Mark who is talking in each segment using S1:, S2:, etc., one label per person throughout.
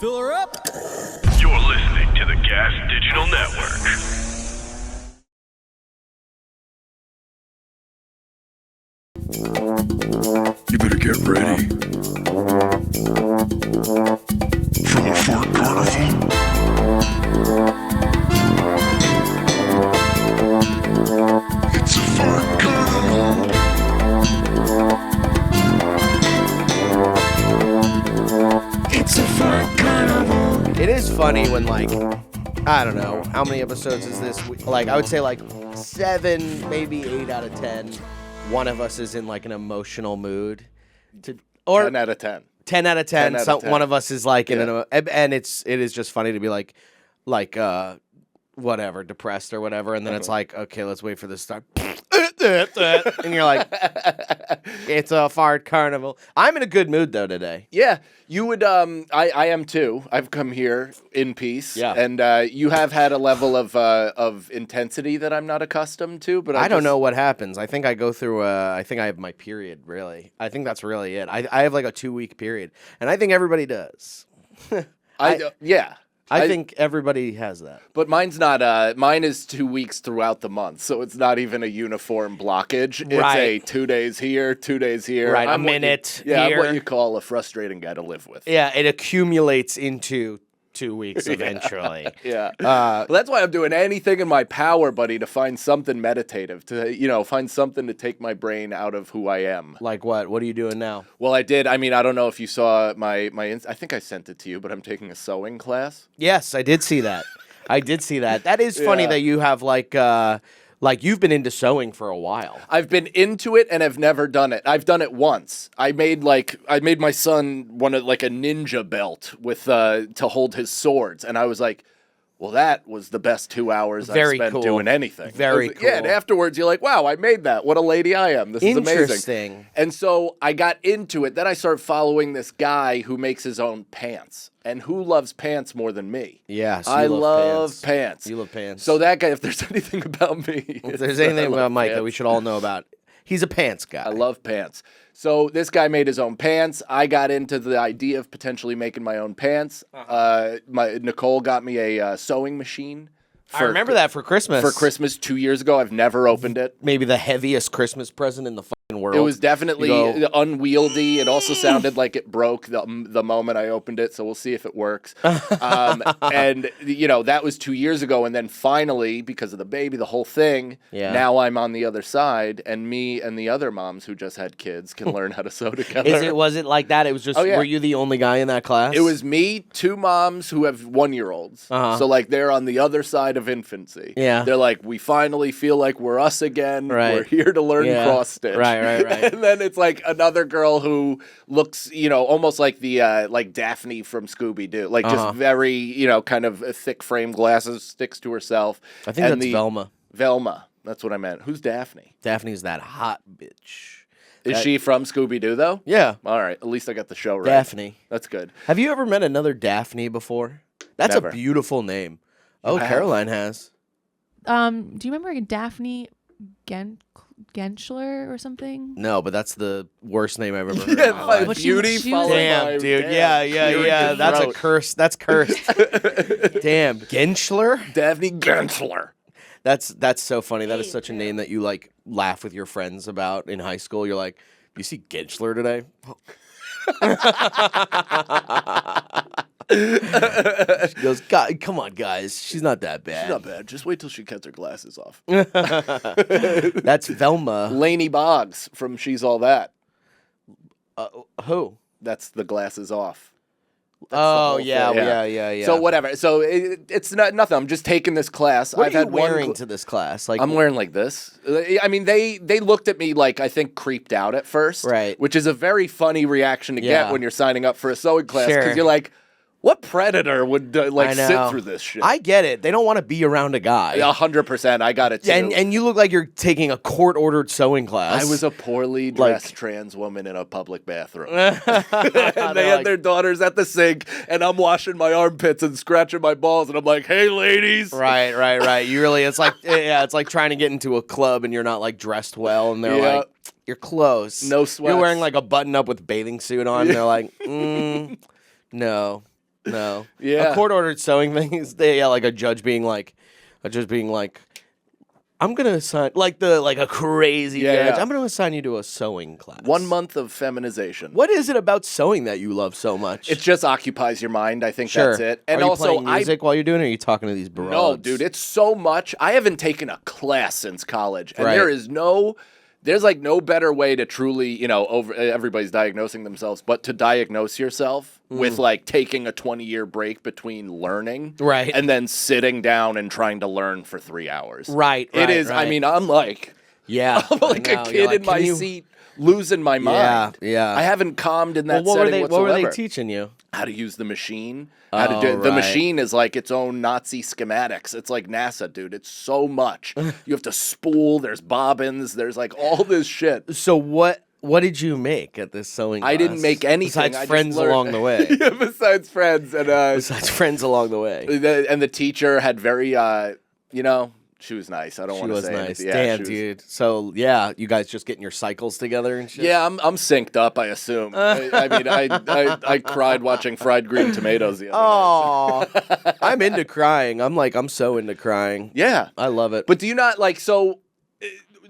S1: Fill her up.
S2: You're listening to the Gas Digital Network.
S3: You better get ready for the Fart Carnival. It's a Fart Carnival. It's a Fart Carnival.
S1: It is funny when, like, I don't know, how many episodes is this? Like, I would say, like, 7, maybe 8 out of 10. One of us is in, like, an emotional mood. Or
S4: 10 out of 10.
S1: 10 out of 10.
S4: 10 out
S1: So
S4: of 10.
S1: one of us is, like, in and it is just funny to be, like, whatever, depressed or whatever. And then it's like, okay, let's wait for this to start. And you're like, it's a Fart Carnival. I'm in a good mood, though, today.
S4: Yeah, you would. I am too. I've come here in peace.
S1: Yeah.
S4: And you have had a level of intensity that I'm not accustomed to. But
S1: I don't know what happens. I think I go through I think I have my period, really. I think that's really it. I have like a 2-week period. And I think everybody does.
S4: Yeah.
S1: I think everybody has that.
S4: But mine's not. Mine is 2 weeks throughout the month, so it's not even a uniform blockage. It's
S1: Right.
S4: a 2 days here, 2 days here.
S1: Right,
S4: I'm
S1: a
S4: what you-
S1: minute
S4: I'm
S1: here.
S4: what you call a frustrating guy to live with.
S1: Yeah, it accumulates into 2 weeks eventually.
S4: Yeah. Well, that's why I'm doing anything in my power, buddy, to find something meditative, to, find something to take my brain out of who I am.
S1: Like what? What are you doing now?
S4: Well, I did. I mean, I don't know if you saw I think I sent it to you, but I'm taking a sewing class.
S1: Yes, I did see that. That is funny
S4: Yeah.
S1: that you have like you've been into sewing for a while.
S4: I've been into it and have never done it. I've done it once. I made my son one of like a ninja belt with to hold his swords, and I was like, well, that was the best 2 hours
S1: Very
S4: I've spent
S1: cool.
S4: doing anything.
S1: Very
S4: Yeah, and
S1: cool.
S4: afterwards you're like, wow, I made that. What a lady I am. This is amazing.
S1: Interesting.
S4: And so I got into it. Then I started following this guy who makes his own pants. And who loves pants more than me?
S1: Yes, you
S4: I
S1: love
S4: love pants.
S1: You love pants.
S4: So that guy, if there's anything about me,
S1: If there's anything
S4: I love
S1: about Mike that
S4: pants.
S1: we should all know about, he's a pants guy.
S4: I love pants. So this guy made his own pants. I got into the idea of potentially making my own pants. Nicole got me a sewing machine.
S1: I remember that for Christmas.
S4: For Christmas 2 years ago. I've never opened it.
S1: Maybe the heaviest Christmas present in the fucking world.
S4: It was definitely
S1: You go-
S4: unwieldy. It also sounded like it broke the moment I opened it, so we'll see if it works. And, that was 2 years ago, and then finally, because of the baby, the whole thing,
S1: Yeah.
S4: now I'm on the other side, and me and the other moms who just had kids can learn how to sew together.
S1: Was it like that? It was just,
S4: Oh, yeah.
S1: were you the only guy in that class?
S4: It was me, 2 moms who have 1-year-olds.
S1: Uh-huh.
S4: So, they're on the other side of infancy.
S1: Yeah.
S4: They're like, we finally feel like we're us again.
S1: Right.
S4: We're here to learn
S1: Yeah.
S4: cross stitch.
S1: Right.
S4: And then it's like another girl who looks, almost like the like Daphne from Scooby-Doo. Like just very, kind of thick frame glasses, sticks to herself.
S1: I think
S4: And
S1: that's Velma.
S4: Velma. That's what I meant. Who's Daphne?
S1: Daphne's that hot bitch.
S4: Is she from Scooby-Doo, though?
S1: Yeah.
S4: All right. At least I got the show right.
S1: Daphne.
S4: That's good.
S1: Have you ever met another Daphne before? That's
S4: Never.
S1: a beautiful name. Oh,
S4: have.
S1: Caroline has.
S5: Do you remember Daphne Genschler or something?
S1: No, but that's the worst name I've ever heard. in
S4: Yeah,
S1: my
S4: my
S1: life.
S5: But she-
S4: beauty
S5: she was-
S4: followed
S1: Damn,
S4: by
S1: dude.
S4: damn,
S1: Yeah.
S4: clearing your
S1: That's a
S4: throat.
S1: curse. That's cursed. Damn. Genschler?
S4: Daphne Gensler.
S1: That's so funny. That is such a name that you laugh with your friends about in high school. You're like, you see Genschler today? She goes, God, come on, guys. She's not that bad.
S4: She's not bad. Just wait till she cuts her glasses off.
S1: That's Velma.
S4: Laney Boggs from She's All That.
S1: Who?
S4: That's the glasses off.
S1: Oh,
S4: whole
S1: yeah,
S4: thing.
S1: yeah.
S4: So whatever. So it's not nothing. I'm just taking this class.
S1: What
S4: I've
S1: are you
S4: had one
S1: wearing to this class? Like,
S4: I'm wearing like this. I mean, they looked at me like I think creeped out at first,
S1: Right.
S4: Which is a very funny reaction to
S1: Yeah.
S4: get when you're signing up for a sewing class because
S1: Sure.
S4: you're like, what predator would
S1: I
S4: sit
S1: know.
S4: through this shit?
S1: I get it. They don't want to be around a guy.
S4: 100%. I got it too.
S1: And you look like you're taking a court-ordered sewing class.
S4: I was a poorly dressed trans woman in a public bathroom.
S1: and
S4: And they had their daughters at the sink, and I'm washing my armpits and scratching my balls, and I'm like, "Hey, ladies!"
S1: Right. You really, it's like, yeah, it's like trying to get into a club and you're not dressed well, and they're
S4: Yeah.
S1: like, "You're close."
S4: No sweats.
S1: You're wearing a button-up with bathing suit on. And they're like, "No." No.
S4: Yeah.
S1: A court-ordered sewing thing is like a judge being like, I'm gonna assign like a crazy
S4: Yeah,
S1: judge.
S4: yeah.
S1: I'm gonna assign you to a sewing class.
S4: 1 month of feminization.
S1: What is it about sewing that you love so much?
S4: It just occupies your mind. I think
S1: sure.
S4: that's it. And
S1: are you
S4: also,
S1: playing music while you're doing it, or are you talking to these broads?
S4: No, dude, it's so much. I haven't taken a class since college, and
S1: Right.
S4: there's like no better way to truly, everybody's diagnosing themselves, but to diagnose yourself with like taking a 20-year break between learning,
S1: Right.
S4: and then sitting down and trying to learn for 3 hours.
S1: Right.
S4: It is.
S1: Right.
S4: I mean, I'm like
S1: Yeah.
S4: I'm like
S1: I
S4: a
S1: know.
S4: kid
S1: You're like,
S4: in my
S1: can you-
S4: seat, losing my mind.
S1: Yeah.
S4: I haven't calmed in that
S1: Well,
S4: setting
S1: what were
S4: whatsoever.
S1: they teaching you?
S4: How to use the machine. How to
S1: Oh,
S4: do the
S1: right.
S4: machine is like its own Nazi schematics. It's like NASA, dude. It's so much. You have to spool. There's bobbins. There's like all this shit.
S1: So what did you make at this sewing
S4: I didn't
S1: class?
S4: make anything.
S1: Besides
S4: I just
S1: friends
S4: learned-
S1: along the way.
S4: Yeah, besides friends and
S1: Besides friends along the way.
S4: the teacher had very she was nice. I don't
S1: She
S4: want to
S1: was
S4: say
S1: nice.
S4: anything. Yeah,
S1: Damn,
S4: she was-
S1: dude. So yeah, you guys just getting your cycles together and shit.
S4: Yeah, I'm synced up. I assume. I mean, I cried watching Fried Green Tomatoes the other day.
S1: Oh, I'm into crying. I'm so into crying.
S4: Yeah,
S1: I love it.
S4: but do you not like so?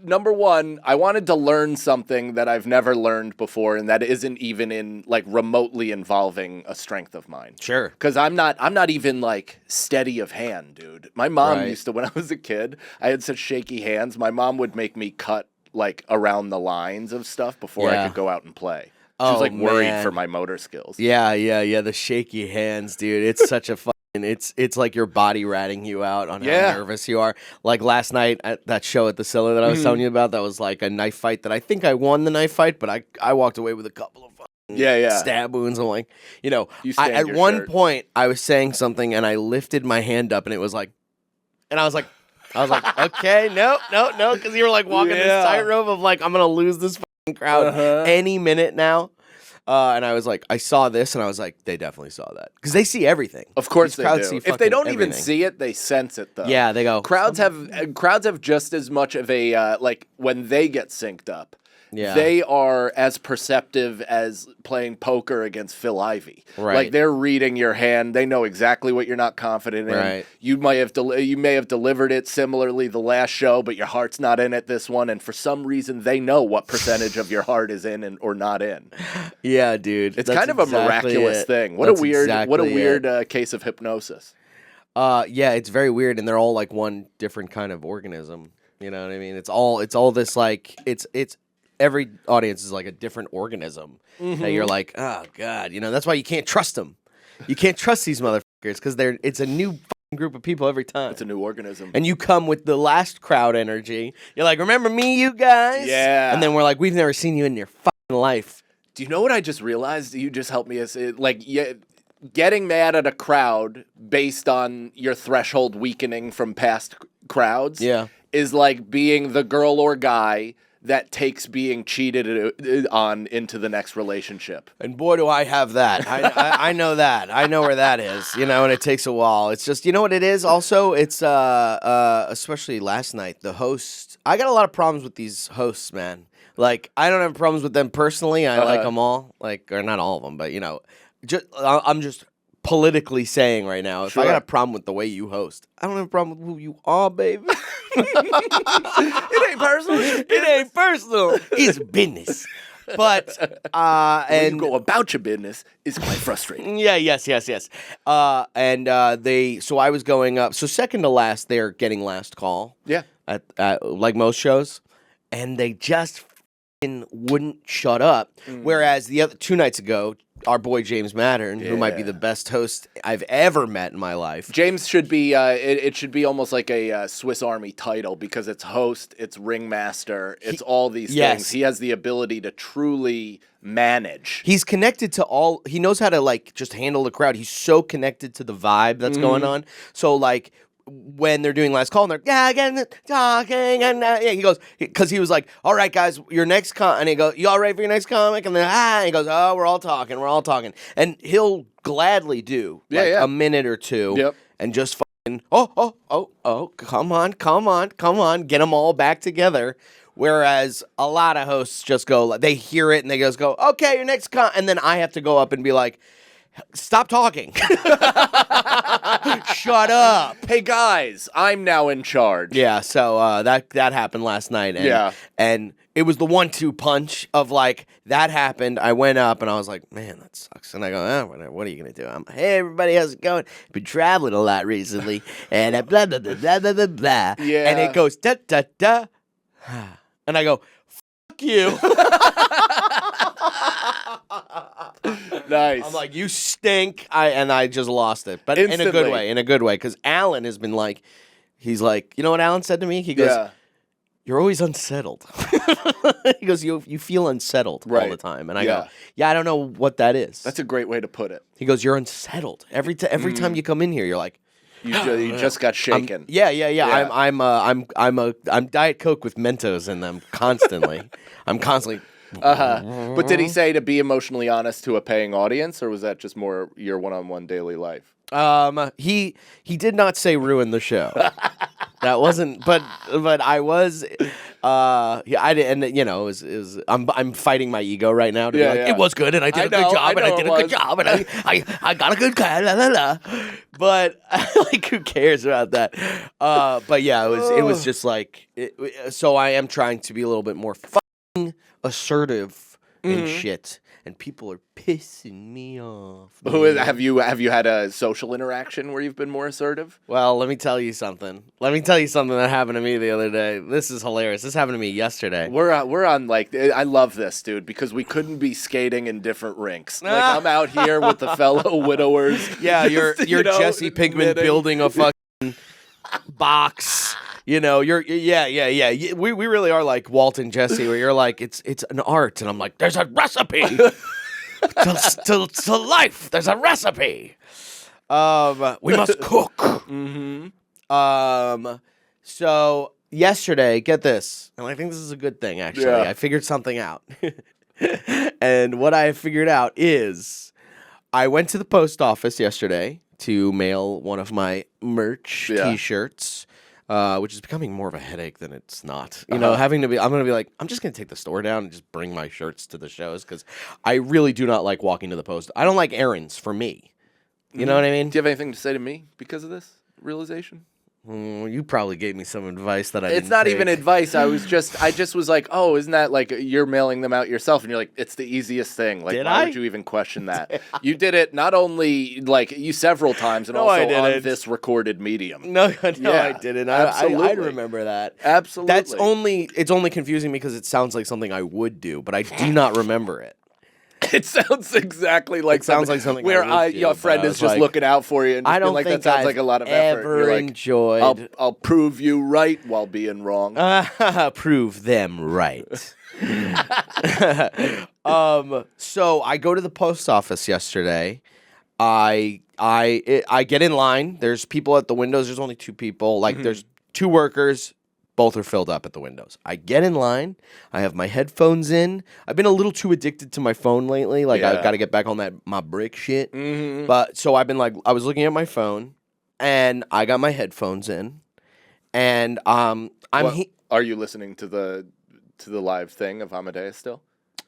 S4: Number one, I wanted to learn something that I've never learned before, and that isn't even in like remotely involving a strength of mine.
S1: Sure.
S4: Because I'm not even like steady of hand, dude. My mom
S1: Right.
S4: used to, when I was a kid, I had such shaky hands. My mom would make me cut like around the lines of stuff before I
S1: Yeah.
S4: could go out and play. She
S1: Oh,
S4: was like worried
S1: man.
S4: for my motor skills.
S1: Yeah. The shaky hands, dude. It's such a fucking. It's like your body ratting you out on
S4: Yeah.
S1: how nervous you are. Like last night at that show at the Cellar that I was telling you about, that was like a knife fight that I think I won the knife fight, but I walked away with a couple of fucking
S4: Yeah.
S1: stab wounds. I'm like,
S4: You stained
S1: at
S4: your
S1: one
S4: shirt.
S1: point I was saying something and I lifted my hand up and it was like, and I was like, okay, no, because you were like walking
S4: Yeah.
S1: this tightrope of like, I'm gonna lose this fucking crowd
S4: Uh-huh.
S1: any minute now. And I was like, I saw this, and I was like, they definitely saw that because they see everything.
S4: Of course
S1: These
S4: they
S1: crowds
S4: do.
S1: see
S4: If they
S1: fucking
S4: don't even
S1: everything.
S4: see it, they sense it though.
S1: Yeah, they go.
S4: Crowds have just as much of a like when they get synced up.
S1: Yeah.
S4: They are as perceptive as playing poker against Phil Ivey.
S1: Right.
S4: Like they're reading your hand. They know exactly what you're not confident in.
S1: Right.
S4: You may have delivered it similarly the last show, but your heart's not in it this one. And for some reason, they know what percentage of your heart is in or not in.
S1: Yeah, dude.
S4: It's
S1: That's
S4: kind of a
S1: exactly
S4: miraculous
S1: it.
S4: thing. What
S1: That's
S4: a weird
S1: exactly it.
S4: case of hypnosis.
S1: Yeah, it's very weird, and they're all like one different kind of organism. You know what I mean? It's all this like it's every audience is like a different organism that you're like, oh god, that's why you can't trust them. You can't trust these motherfuckers because it's a new fucking group of people every time.
S4: It's a new organism.
S1: And you come with the last crowd energy. You're like, remember me, you guys?
S4: Yeah.
S1: And then we're like, we've never seen you in your fucking life.
S4: Do you know what I just realized? You just helped me. Getting mad at a crowd based on your threshold weakening from past crowds
S1: Yeah.
S4: is like being the girl or guy that takes being cheated on into the next relationship.
S1: And boy, do I have that. I know that. I know where that is, and it takes a while. It's just, you know what it is also? It's, especially last night, the host, I got a lot of problems with these hosts, man. Like, I don't have problems with them personally. I like them all. Like, or not all of them, but, I'm just politically saying right now, if I
S4: Sure.
S1: got a problem with the way you host, I don't have a problem with who you are, baby.
S4: It ain't personal.
S1: It ain't personal. It's business. But
S4: When
S1: and
S4: you go about your business is quite frustrating.
S1: yeah, yes. So I was going up. So second to last, they're getting last call
S4: Yeah.
S1: at like most shows, and they just f***ing wouldn't shut up. Whereas the other 2 nights ago, our boy James Mattern, who might be
S4: Yeah.
S1: the best host I've ever met in my life.
S4: James should be. It should be almost like a Swiss Army title because it's host, it's ringmaster, it's all these
S1: yes.
S4: things. He has the ability to truly manage.
S1: He's connected to all. He knows how to like just handle the crowd. He's so connected to the vibe that's going on. So like when they're doing last call and they're again talking and he goes because he was like, all right guys, your next and he goes, you all ready for your next comic? And then and he goes, oh, we're all talking, and he'll gladly do like
S4: Yeah.
S1: a minute or two
S4: Yep.
S1: and just fucking come on, get them all back together. Whereas a lot of hosts just go, they hear it and they just go, okay, your next and then I have to go up and be like, stop talking. Shut up.
S4: Hey guys, I'm now in charge.
S1: Yeah, so that happened last night. And,
S4: Yeah.
S1: and it was the 1-2 punch of like that happened. I went up and I was like, man, that sucks. And I go, what are you gonna do? I'm, hey everybody, how's it going? Been traveling a lot recently, and blah blah blah blah blah blah blah.
S4: Yeah.
S1: And it goes da da da, and I go, fuck you.
S4: Nice.
S1: I'm like, you stink. I just lost it, but in a good
S4: Instantly.
S1: way, because Alan has been like, he's like, you know what Alan said to me? He goes,
S4: yeah.
S1: you're always unsettled. He goes, you feel unsettled all the
S4: Right.
S1: time. And I
S4: Yeah.
S1: go, yeah, I don't know what that is.
S4: That's a great way to put it.
S1: He goes, you're unsettled. Every time you come in here, you're like,
S4: You just got shaken.
S1: yeah.
S4: Yeah.
S1: I'm Diet Coke with Mentos in them constantly. I'm constantly.
S4: But did he say to be emotionally honest to a paying audience, or was that just more your one-on-one daily life?
S1: He did not say ruin the show. That wasn't, but I was, yeah, I did, and it was I'm fighting my ego right now to be like,
S4: yeah.
S1: it was good, and I did a good job, and I did a good job, and I got a good guy, la la la. But like, who cares about that? But yeah, it was just like, so I am trying to be a little bit more fucking assertive and shit. And people are pissing me off. Man.
S4: Have you had a social interaction where you've been more assertive?
S1: Well, let me tell you something. That happened to me the other day. This is hilarious. This happened to me yesterday.
S4: We're on like, I love this, dude, because we couldn't be skating in different rinks. Like, I'm out here with the fellow widowers.
S1: Yeah, you're
S4: Just, you know,
S1: Jesse Pinkman
S4: knitting.
S1: building a fucking box. You know, yeah. We really are like Walt and Jesse, where you're like, it's an art, and I'm like, there's a recipe to life. There's a recipe. We must cook. So yesterday, get this, and I think this is a good thing. Actually,
S4: Yeah.
S1: I figured something out, and what I figured out is, I went to the post office yesterday to mail one of my merch T-shirts. Which is becoming more of a headache than it's not. You know, I'm going to be like, I'm just going to take the store down and just bring my shirts to the shows, because I really do not like walking to the post. I don't like errands for me. You know what I mean?
S4: Do you have anything to say to me because of this realization?
S1: You probably gave me some advice that
S4: It's not even advice. I just was like, oh, isn't that like you're mailing them out yourself? And you're like, it's the easiest thing. Like,
S1: Did
S4: why
S1: I?
S4: would you even question that? You did it not only like you several times, and
S1: No, I
S4: also on
S1: didn't.
S4: this recorded medium.
S1: No,
S4: Yeah,
S1: I didn't.
S4: absolutely.
S1: I remember that.
S4: Absolutely.
S1: It's only confusing because it sounds like something I would do, but I do not remember it.
S4: It sounds exactly like
S1: It sounds like something
S4: where
S1: I would do,
S4: your
S1: but
S4: friend
S1: I
S4: is
S1: was
S4: just
S1: like,
S4: looking out for you and just
S1: I
S4: being
S1: don't
S4: like,
S1: think
S4: that sounds
S1: I've
S4: like a lot of effort.
S1: ever
S4: You're like,
S1: enjoyed.
S4: I'll prove you right while being wrong.
S1: Prove them right. So I go to the post office yesterday. I get in line. There's people at the windows. There's only 2 people. Like, there's 2 workers. Both are filled up at the windows. I get in line. I have my headphones in. I've been a little too addicted to my phone lately. Like, I've got to get back on my brick shit. But so I've been like, I was looking at my phone, and I got my headphones in, and
S4: Are you listening to the live thing of Amadeus still?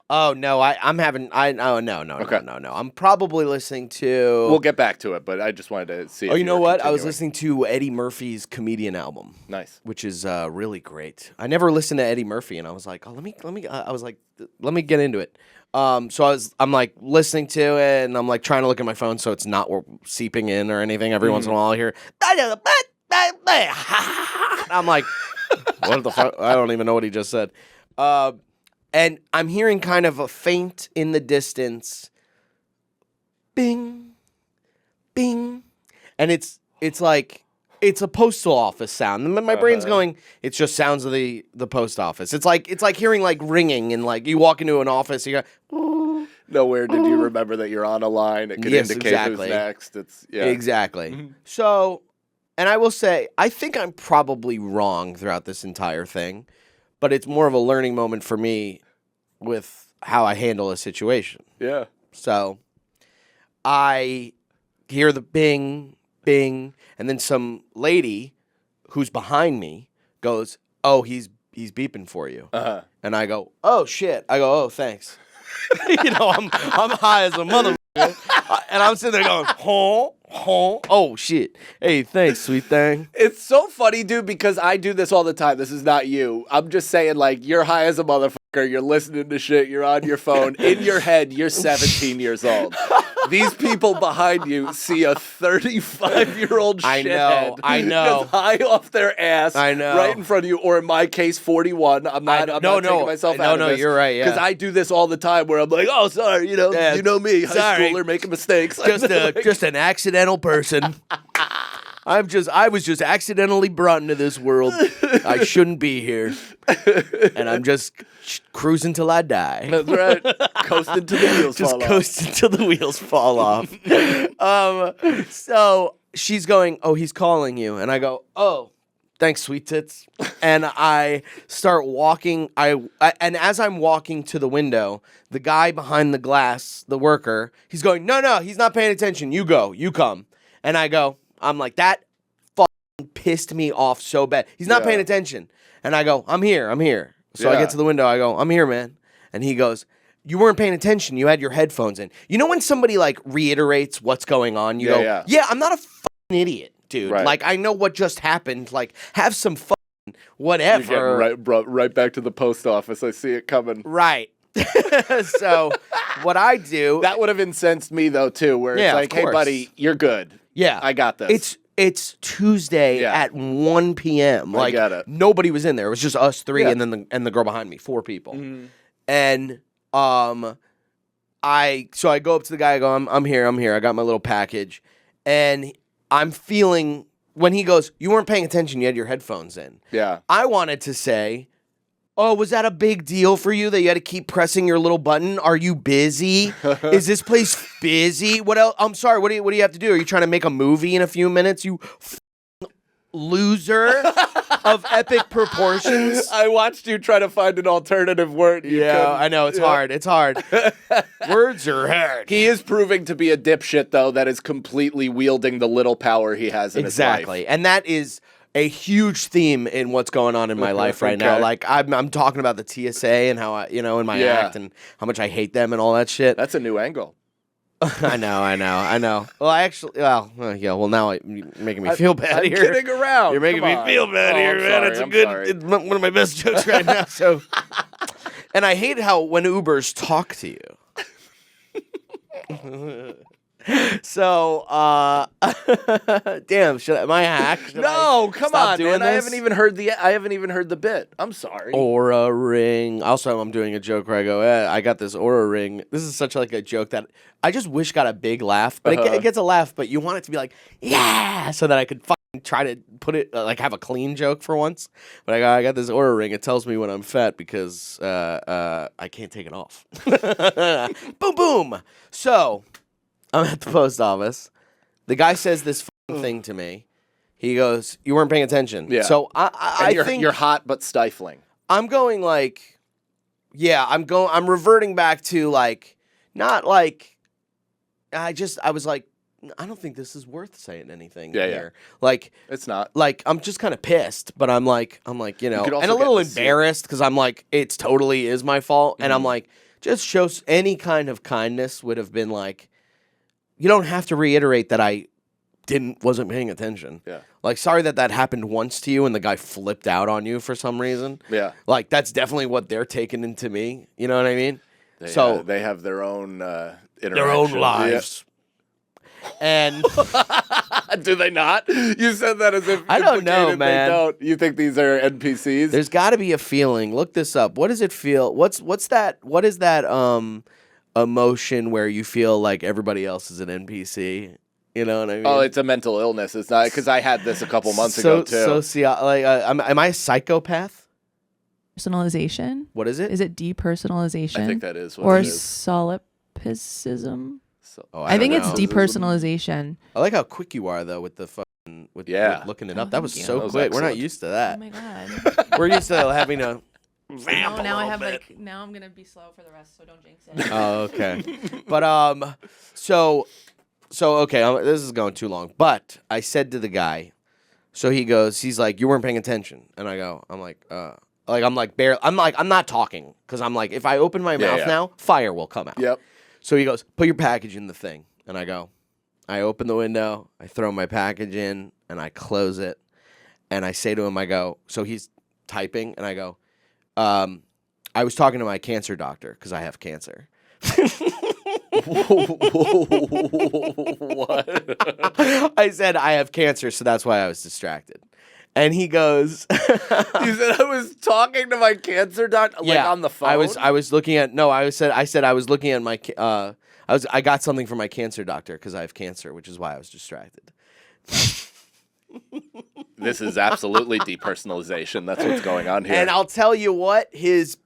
S1: Oh no, no.
S4: Okay.
S1: No. I'm probably listening to.
S4: We'll get back to it, but I just wanted to see.
S1: Oh,
S4: if
S1: you know
S4: were
S1: what? I was
S4: continuing.
S1: listening to Eddie Murphy's Comedian album,
S4: Nice.
S1: which is really great. I never listened to Eddie Murphy, and I was like, oh, let me get into it. So I'm like listening to it, and I'm like trying to look at my phone so it's not seeping in or anything. Every once in a while, I hear. I'm like, what the fuck? I don't even know what he just said. And I'm hearing kind of a faint in the distance, bing, bing, and it's like it's a postal office sound. And my brain's going, it's just sounds of the post office. It's like hearing like ringing, and like you walk into an office, you go,
S4: Nowhere did you remember that you're on a line. It could
S1: Yes,
S4: indicate
S1: exactly.
S4: who's next. It's yeah.
S1: Exactly. So, and I will say, I think I'm probably wrong throughout this entire thing, but it's more of a learning moment for me with how I handle a situation.
S4: Yeah.
S1: So I hear the bing, bing, and then some lady who's behind me goes, oh, he's beeping for you. And I go, oh, shit. I go, oh, thanks. I'm high as a mother. And I'm sitting there going, oh shit. Hey, thanks, sweet thing.
S4: It's so funny, dude, because I do this all the time. This is not you. I'm just saying, like, you're high as a motherfucker. You're listening to shit. You're on your phone. In your head, you're 17 years old. These people behind you see a 35-year-old shithead.
S1: I know.
S4: Just high off their ass.
S1: I know.
S4: Right in front of you, or in my case, 41. I'm not taking myself out of this.
S1: You're right, yeah.
S4: Because I do this all the time where I'm like, oh, sorry, you know me, high
S1: sorry.
S4: schooler making mistakes.
S1: Just an accidental person. I was just accidentally brought into this world. I shouldn't be here. And I'm just cruising till I die.
S4: That's right. Coasting till the wheels fall off.
S1: Just coasting till the wheels fall off. So she's going, oh, he's calling you. And I go, oh, thanks, sweet tits. And I start walking. And as I'm walking to the window, the guy behind the glass, the worker, he's going, no, he's not paying attention. You go, you come. And I'm like, that fucking pissed me off so bad. He's not paying attention. And I go, I'm here. So I get to the window. I go, I'm here, man. And he goes, you weren't paying attention. You had your headphones in. You know when somebody like reiterates what's going on? You go, yeah, I'm not a fucking idiot, dude.
S4: Right.
S1: Like, I know what just happened. Like, have some fun, whatever.
S4: You're getting right back to the post office. I see it coming.
S1: Right. So what I do...
S4: That would have incensed me, though, too, where it's like, hey, buddy, you're good.
S1: Yeah.
S4: I got this.
S1: It's Tuesday at 1 p.m. Like,
S4: get it.
S1: Nobody was in there. It was just us three and then the girl behind me, 4 people.
S4: Mm-hmm.
S1: And I go up to the guy. I go, I'm here. I got my little package, and I'm feeling when he goes, you weren't paying attention. You had your headphones in.
S4: Yeah.
S1: I wanted to say, oh, was that a big deal for you that you had to keep pressing your little button? Are you busy? Is this place busy? What else? I'm sorry. What do you have to do? Are you trying to make a movie in a few minutes? You loser of epic proportions.
S4: I watched you try to find an alternative word.
S1: I know. It's hard. It's hard. Words are hard.
S4: He is proving to be a dipshit, though, that is completely wielding the little power he has in his life.
S1: Exactly. And that is a huge theme in what's going on in my life right now. Like, I'm talking about the TSA and how in my act and how much I hate them and all that shit.
S4: That's a new angle.
S1: I know. Well, now you're making me feel bad
S4: I'm
S1: here.
S4: kidding around.
S1: You're making me feel bad here, man. It's one of my best jokes right now. So, and I hate how when Ubers talk to you. So, damn, am I a hack?
S4: No, come on, man.
S1: This?
S4: I haven't even heard the bit. I'm sorry.
S1: Aura ring. Also, I'm doing a joke where I go, I got this Aura ring. This is such like a joke that I just wish got a big laugh, but it gets a laugh, but you want it to be like, yeah, so that I could fucking try to put it, like have a clean joke for once. But I got this Aura ring. It tells me when I'm fat because I can't take it off. Boom, boom. So... I'm at the post office. The guy says this thing to me. He goes, "You weren't paying attention."
S4: Yeah.
S1: So I think
S4: you're hot but stifling.
S1: I'm going like, yeah. I'm reverting back to like, not like. I was like, I don't think this is worth saying anything here. Like,
S4: it's not.
S1: Like, I'm just kind of pissed, but I'm like, and a
S4: also
S1: little
S4: get the
S1: embarrassed because I'm like, it's totally is my fault, and I'm like, just shows any kind of kindness would have been like. You don't have to reiterate that I wasn't paying attention.
S4: Yeah.
S1: Like, sorry that happened once to you and the guy flipped out on you for some reason.
S4: Yeah.
S1: Like, that's definitely what they're taking into me. You know what I mean?
S4: They have their own
S1: their own lives.
S4: Yeah.
S1: And
S4: do they not? You said that as if
S1: I don't know, man.
S4: They don't. You think these are NPCs?
S1: There's got to be a feeling. Look this up. What does it feel? What is that emotion where you feel like everybody else is an NPC. You know what I mean?
S4: Oh, it's a mental illness. It's not because I had this a couple months ago too.
S1: Am I a psychopath?
S5: Personalization.
S1: What is it?
S5: Is it depersonalization?
S4: I think that is what
S5: or
S4: it is.
S5: Solipsism.
S1: I
S5: think
S1: don't
S5: it's
S1: know.
S5: depersonalization.
S1: I like how quick you are though with the with looking it up. That was
S5: thank you.
S1: so
S4: That was
S1: quick. We're not
S4: excellent.
S1: used to that.
S5: Oh my god.
S1: We're used to having to.
S5: No, now I have now I'm gonna be slow for the rest, so don't jinx it.
S1: Oh, okay. But so okay. This is going too long. But I said to the guy, so he's like, you weren't paying attention, and I'm not talking because I'm like, if I open my mouth now, fire will come out.
S4: Yep.
S1: So he goes, put your package in the thing, And I open the window, I throw my package in, and I close it. And I say to him, so he's typing, and I go, I was talking to my cancer doctor because I have cancer.
S4: What?
S1: I said, I have cancer, so that's why I was distracted. And he goes,
S4: You said I was talking to my cancer doctor, on the phone.
S1: I was looking at I said I was looking at my I got something from my cancer doctor because I have cancer, which is why I was distracted.
S4: This is absolutely depersonalization. That's what's going on here.
S1: And I'll tell you what, his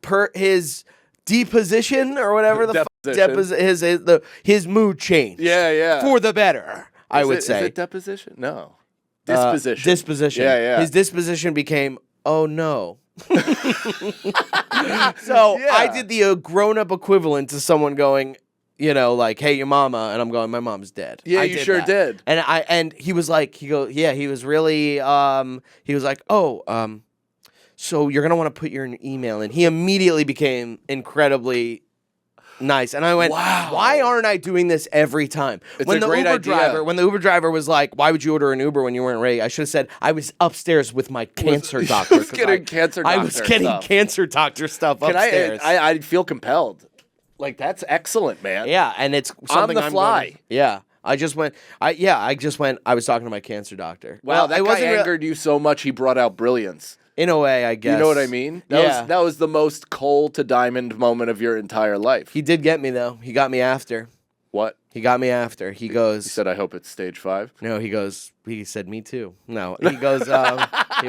S1: deposition or whatever his mood changed.
S4: Yeah.
S1: For the better, I would say.
S4: Is it deposition? No. Disposition.
S1: Disposition.
S4: Yeah.
S1: His disposition became, oh no. So I did the grown-up equivalent to someone going, hey, your mama, and I'm going, my mom's dead.
S4: Yeah,
S1: I
S4: you sure did.
S1: And he was like, he was really, he was like, so you're gonna want to put your email in. He immediately became incredibly nice, and I went,
S4: wow,
S1: why aren't I doing this every time? When the Uber driver was like, why would you order an Uber when you weren't ready? I should have said, I was upstairs with my cancer doctor.
S4: I was getting cancer doctor stuff
S1: upstairs.
S4: I feel compelled. Like, that's excellent, man.
S1: Yeah, and it's something
S4: on the fly.
S1: I was talking to my cancer doctor.
S4: Wow, that guy angered you so much he brought out brilliance.
S1: In a way, I guess.
S4: You know what I mean? That was the most coal to diamond moment of your entire life.
S1: He did get me, though. He got me after.
S4: What?
S1: He got me after. He goes...
S4: He said, I hope it's stage 5?
S1: No, he said, me too. No, he goes, he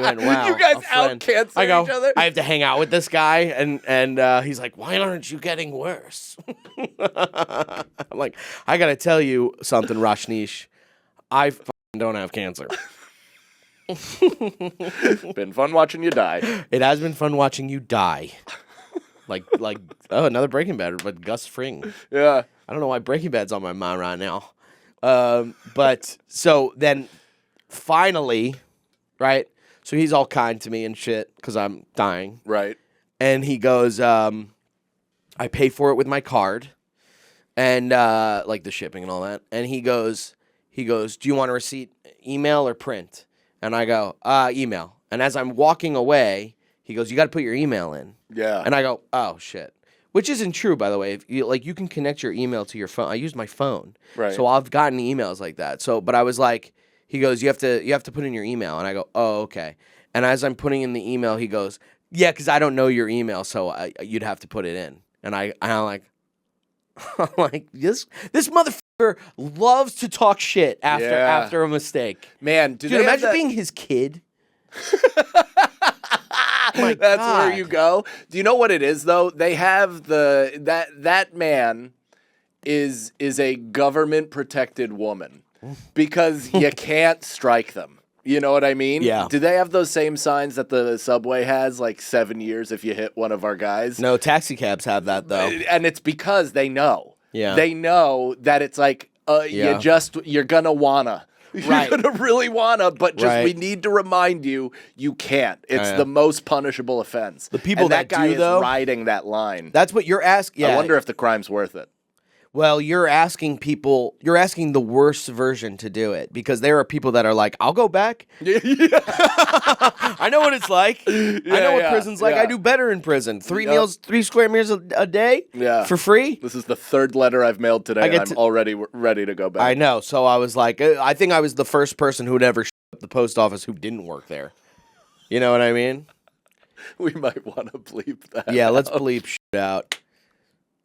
S1: went, wow.
S4: You guys out-cancer each other?
S1: I have to hang out with this guy, and he's like, why aren't you getting worse? I'm like, I gotta tell you something, Rashnish. I don't have cancer.
S4: Been fun watching you die.
S1: It has been fun watching you die. Like another Breaking Bad, but Gus Fring.
S4: Yeah.
S1: I don't know why Breaking Bad's on my mind right now. But so then finally, right? So he's all kind to me and shit because I'm dying.
S4: Right.
S1: And he goes, I pay for it with my card and like the shipping and all that. And he goes, do you want a receipt, email or print? And I go, email. And as I'm walking away, he goes, you got to put your email in.
S4: Yeah.
S1: And I go, oh, shit. Which isn't true, by the way. If you can connect your email to your phone. I use my phone.
S4: Right.
S1: So I've gotten emails like that. But I was like, he goes, you have to put in your email. And I go, oh, okay. And as I'm putting in the email, he goes, yeah, because I don't know your email, so you'd have to put it in. And I'm like, this motherfucker loves to talk shit after a mistake.
S4: Man,
S1: dude, imagine being his kid.
S4: That's where you go. Do you know what it is though? They have that man is a government protected woman because you can't strike them. You know what I mean?
S1: Yeah.
S4: Do they have those same signs that the subway has, like 7 years if you hit one of our guys?
S1: No, taxi cabs have that though.
S4: And it's because they know.
S1: Yeah.
S4: They know that it's like you're gonna wanna.
S1: Right.
S4: You're gonna really wanna, but just we need to remind you, you can't. It's the most punishable offense.
S1: The people
S4: that guy
S1: do, though,
S4: is riding that line.
S1: That's what you're asking. Yeah.
S4: I wonder if the crime's worth it.
S1: Well, you're asking the worst version to do it because there are people that are like, I'll go back. I know what it's like. I know what prison's like. I do better in prison. 3 square meals a day for free.
S4: This is the 3rd letter I've mailed today, and I'm already ready to go back.
S1: I know. So I was like, I think I was the first person who'd ever up the post office who didn't work there. You know what I mean?
S4: We might want to bleep that.
S1: Yeah, let's bleep shit out.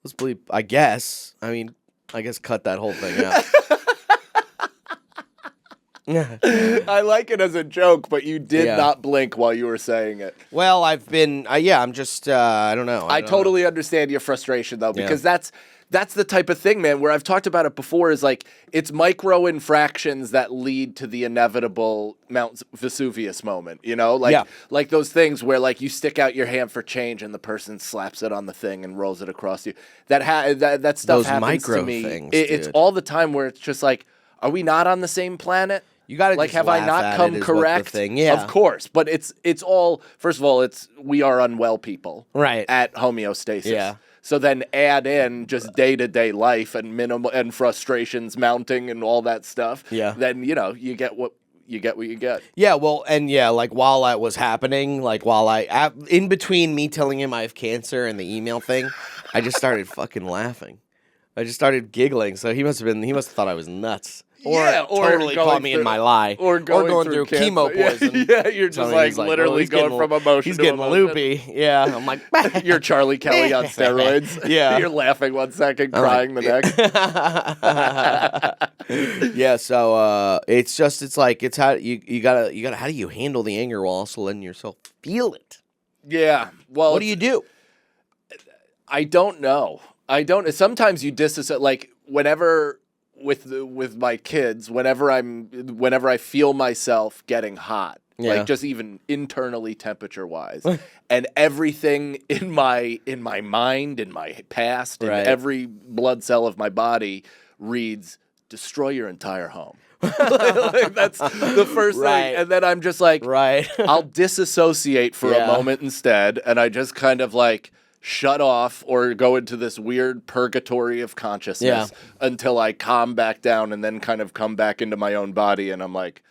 S1: Let's bleep, I guess cut that whole thing out.
S4: I like it as a joke, but you did not blink while you were saying it.
S1: Well, I've been, I'm just, I don't know.
S4: I totally understand your frustration, though, because that's the type of thing, man, where I've talked about it before is like, it's micro infractions that lead to the inevitable Mount Vesuvius moment, you know? Like those things where like you stick out your hand for change and the person slaps it on the thing and rolls it across you. That stuff
S1: those
S4: happens
S1: micro
S4: to me.
S1: Things,
S4: it's all the time where it's just like, are we not on the same planet?
S1: You gotta
S4: like,
S1: just
S4: have I not come correct?
S1: Yeah,
S4: of course. But it's all. First of all, we are unwell people,
S1: right?
S4: At homeostasis.
S1: Yeah.
S4: So then add in just day-to-day life and minimal and frustrations mounting and all that stuff.
S1: Yeah.
S4: Then, you get what you get.
S1: Yeah, well, and yeah, like while that was happening, like in between me telling him I have cancer and the email thing, I just started fucking laughing. I just started giggling. So he must have thought I was nuts. Or totally caught me in my lie.
S4: Or going through
S1: chemo
S4: cancer.
S1: poison.
S4: Yeah, you're just like literally
S1: he's
S4: going
S1: getting-
S4: from emotion
S1: He's
S4: to
S1: getting
S4: emotion.
S1: loopy. Yeah, I'm like,
S4: You're Charlie Kelly on steroids.
S1: Yeah.
S4: You're laughing 1 second, crying the next.
S1: Yeah, so it's how you gotta how do you handle the anger while also letting yourself feel it?
S4: Yeah. Well,
S1: What do you do?
S4: I don't know. Sometimes you disassociate. Like whenever with my kids, whenever I feel myself getting hot,
S1: Yeah.
S4: like just even internally temperature wise, and everything in my mind, in my past, in
S1: Right.
S4: every blood cell of my body reads destroy your entire home. Like, that's the first
S1: Right.
S4: thing, and then I'm just like,
S1: Right.
S4: I'll disassociate for
S1: Yeah.
S4: a moment instead, and I just kind of like shut off or go into this weird purgatory of consciousness until I calm back down and then kind of come back into my own body, and I'm like,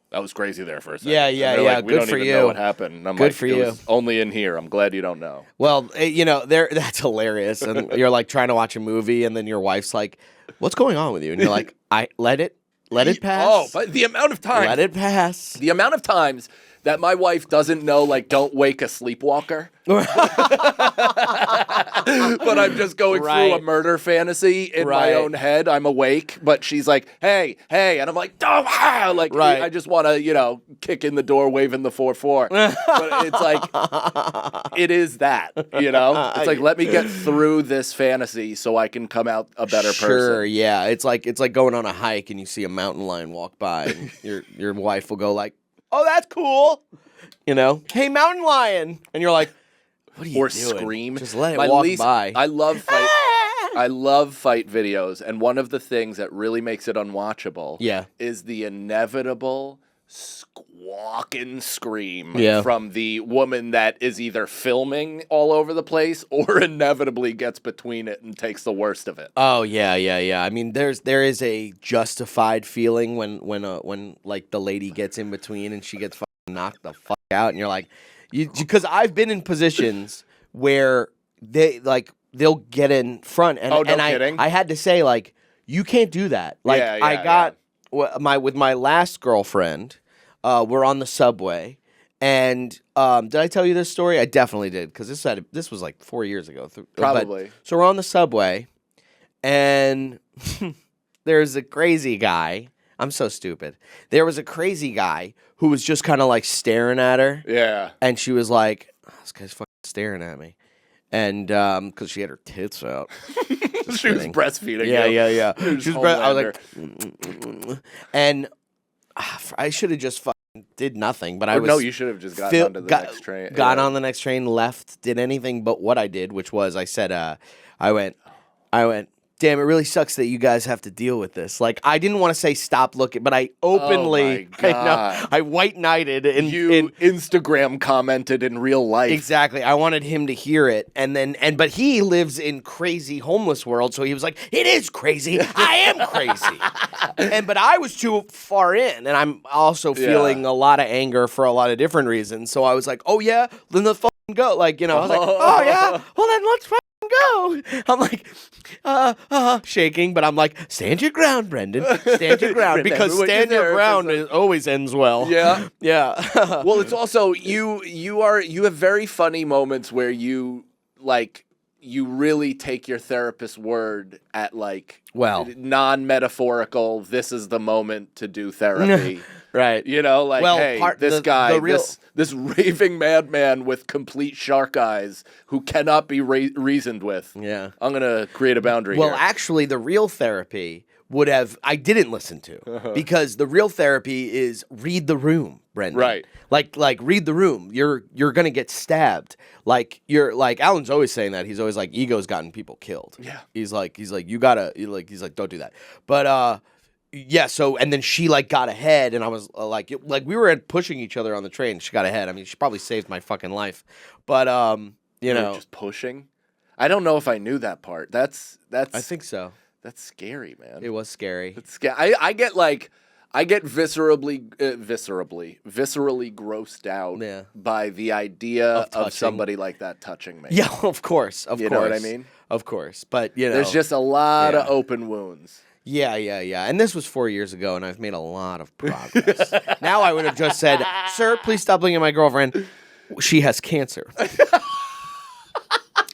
S4: that was crazy there for a second.
S1: Yeah,
S4: And
S1: yeah,
S4: they're
S1: yeah.
S4: like, we
S1: Good
S4: don't
S1: for
S4: even
S1: you.
S4: know what happened. And I'm
S1: Good
S4: like,
S1: for
S4: it
S1: you.
S4: was only in here. I'm glad you don't know.
S1: Well, that's hilarious. And you're like trying to watch a movie, and then your wife's like, "What's going on with you?" And you're like, "I let it pass."
S4: Oh, but the amount of times.
S1: let it pass.
S4: The amount of times that my wife doesn't know, like, don't wake a sleepwalker. But I'm just going through a
S1: Right.
S4: murder fantasy in my
S1: Right.
S4: own head. I'm awake, but she's like, hey, and I'm like, oh, like,
S1: Right.
S4: I just want to, kick in the door, waving the 4-4. But it's like, it is that, It's like, let me get through this fantasy so I can come out a better
S1: Sure,
S4: person.
S1: yeah. It's like going on a hike and you see a mountain lion walk by, and your wife will go like, "Oh, that's cool," "Hey, mountain lion," and you're like, "What are you
S4: Or
S1: doing?
S4: scream.
S1: Just let it walk by."
S4: I love fight videos, and one of the things that really makes it unwatchable
S1: Yeah.
S4: is the inevitable squawking scream
S1: Yeah.
S4: from the woman that is either filming all over the place or inevitably gets between it and takes the worst of it.
S1: Oh yeah. I mean, there is a justified feeling when like the lady gets in between and she gets fucking knocked the fuck out, and you're like, because I've been in positions where they'll get in front, and
S4: Oh, no
S1: and
S4: kidding?
S1: I had to say, like, you can't do that. Like,
S4: Yeah,
S1: I
S4: yeah,
S1: got with my last girlfriend, we're on the subway. And did I tell you this story? I definitely did, because this was like 4 years ago.
S4: Probably.
S1: So we're on the subway, and there's a crazy guy. I'm so stupid. There was a crazy guy who was just kind of like staring at her,
S4: Yeah.
S1: and she was like, "Oh, this guy's fucking staring at me," and because she had her tits out.
S4: She was
S1: kidding.
S4: breastfeeding.
S1: Yeah.
S4: you.
S1: She was I was like, and I should have just fucking did nothing, but I
S4: Or
S1: was
S4: no, you should have just gotten onto the next train.
S1: Got on the next train, left, did anything but what I did, which was I said, I went, damn, it really sucks that you guys have to deal with this. Like, I didn't want to say stop looking, but I openly,
S4: Oh my God.
S1: I white knighted
S4: You Instagram commented in real life.
S1: Exactly. I wanted him to hear it, but he lives in crazy homeless world, so he was like, "It is crazy. I am crazy." But I was too far in, and I'm also feeling a lot of anger for a lot of different reasons. So I was like, "Oh yeah, then let's fucking go." Like, I was like, "Oh yeah, well then let's fucking go." I'm like, shaking, but I'm like, "Stand your ground, Brendan. Stand your ground," because
S4: Remember what
S1: stand
S4: your
S1: your ground
S4: therapist
S1: always ends well.
S4: Yeah.
S1: Yeah.
S4: Well, it's also you have very funny moments where you really take your therapist's word at non-metaphorical. This is the moment to do therapy.
S1: Right.
S4: Hey, this guy,
S1: the real...
S4: this raving madman with complete shark eyes who cannot be reasoned with.
S1: Yeah.
S4: I'm gonna create a boundary.
S1: Well,
S4: here.
S1: actually, the real therapy I didn't listen to, because the real therapy is read the room, Brendan.
S4: Right.
S1: Like read the room. You're gonna get stabbed. Like, you're like, Alan's always saying that. He's always like, ego's gotten people killed.
S4: Yeah.
S1: He's like, you gotta, he's like, don't do that. But yeah. So, and then she got ahead, and I was like we were pushing each other on the train. She got ahead. I mean, she probably saved my fucking life. But
S4: You're just pushing. I don't know if I knew that part. That's.
S1: I think so.
S4: That's scary, man.
S1: It was scary.
S4: It's I get viscerally grossed out by the idea of somebody like that touching me.
S1: Yeah, of course.
S4: You know what I mean?
S1: Of course. But,
S4: there's just a lot of open wounds.
S1: Yeah. And this was 4 years ago, and I've made a lot of progress. Now I would have just said, sir, please stop looking at my girlfriend. She has cancer.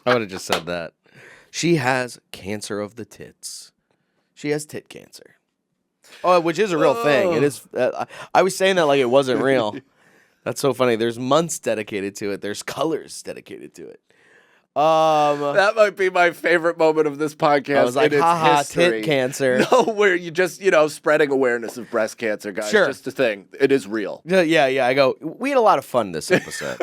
S1: I would have just said that. She has cancer of the tits. She has tit cancer. Oh, which is a real thing. It is. I was saying that like it wasn't real. That's so funny. There's months dedicated to it. There's colors dedicated to it.
S4: That might be my favorite moment of this podcast.
S1: I was like, haha, tit cancer.
S4: No, where you just, spreading awareness of breast cancer, guys.
S1: Sure.
S4: Just a thing. It is real.
S1: Yeah. I go, we had a lot of fun this episode.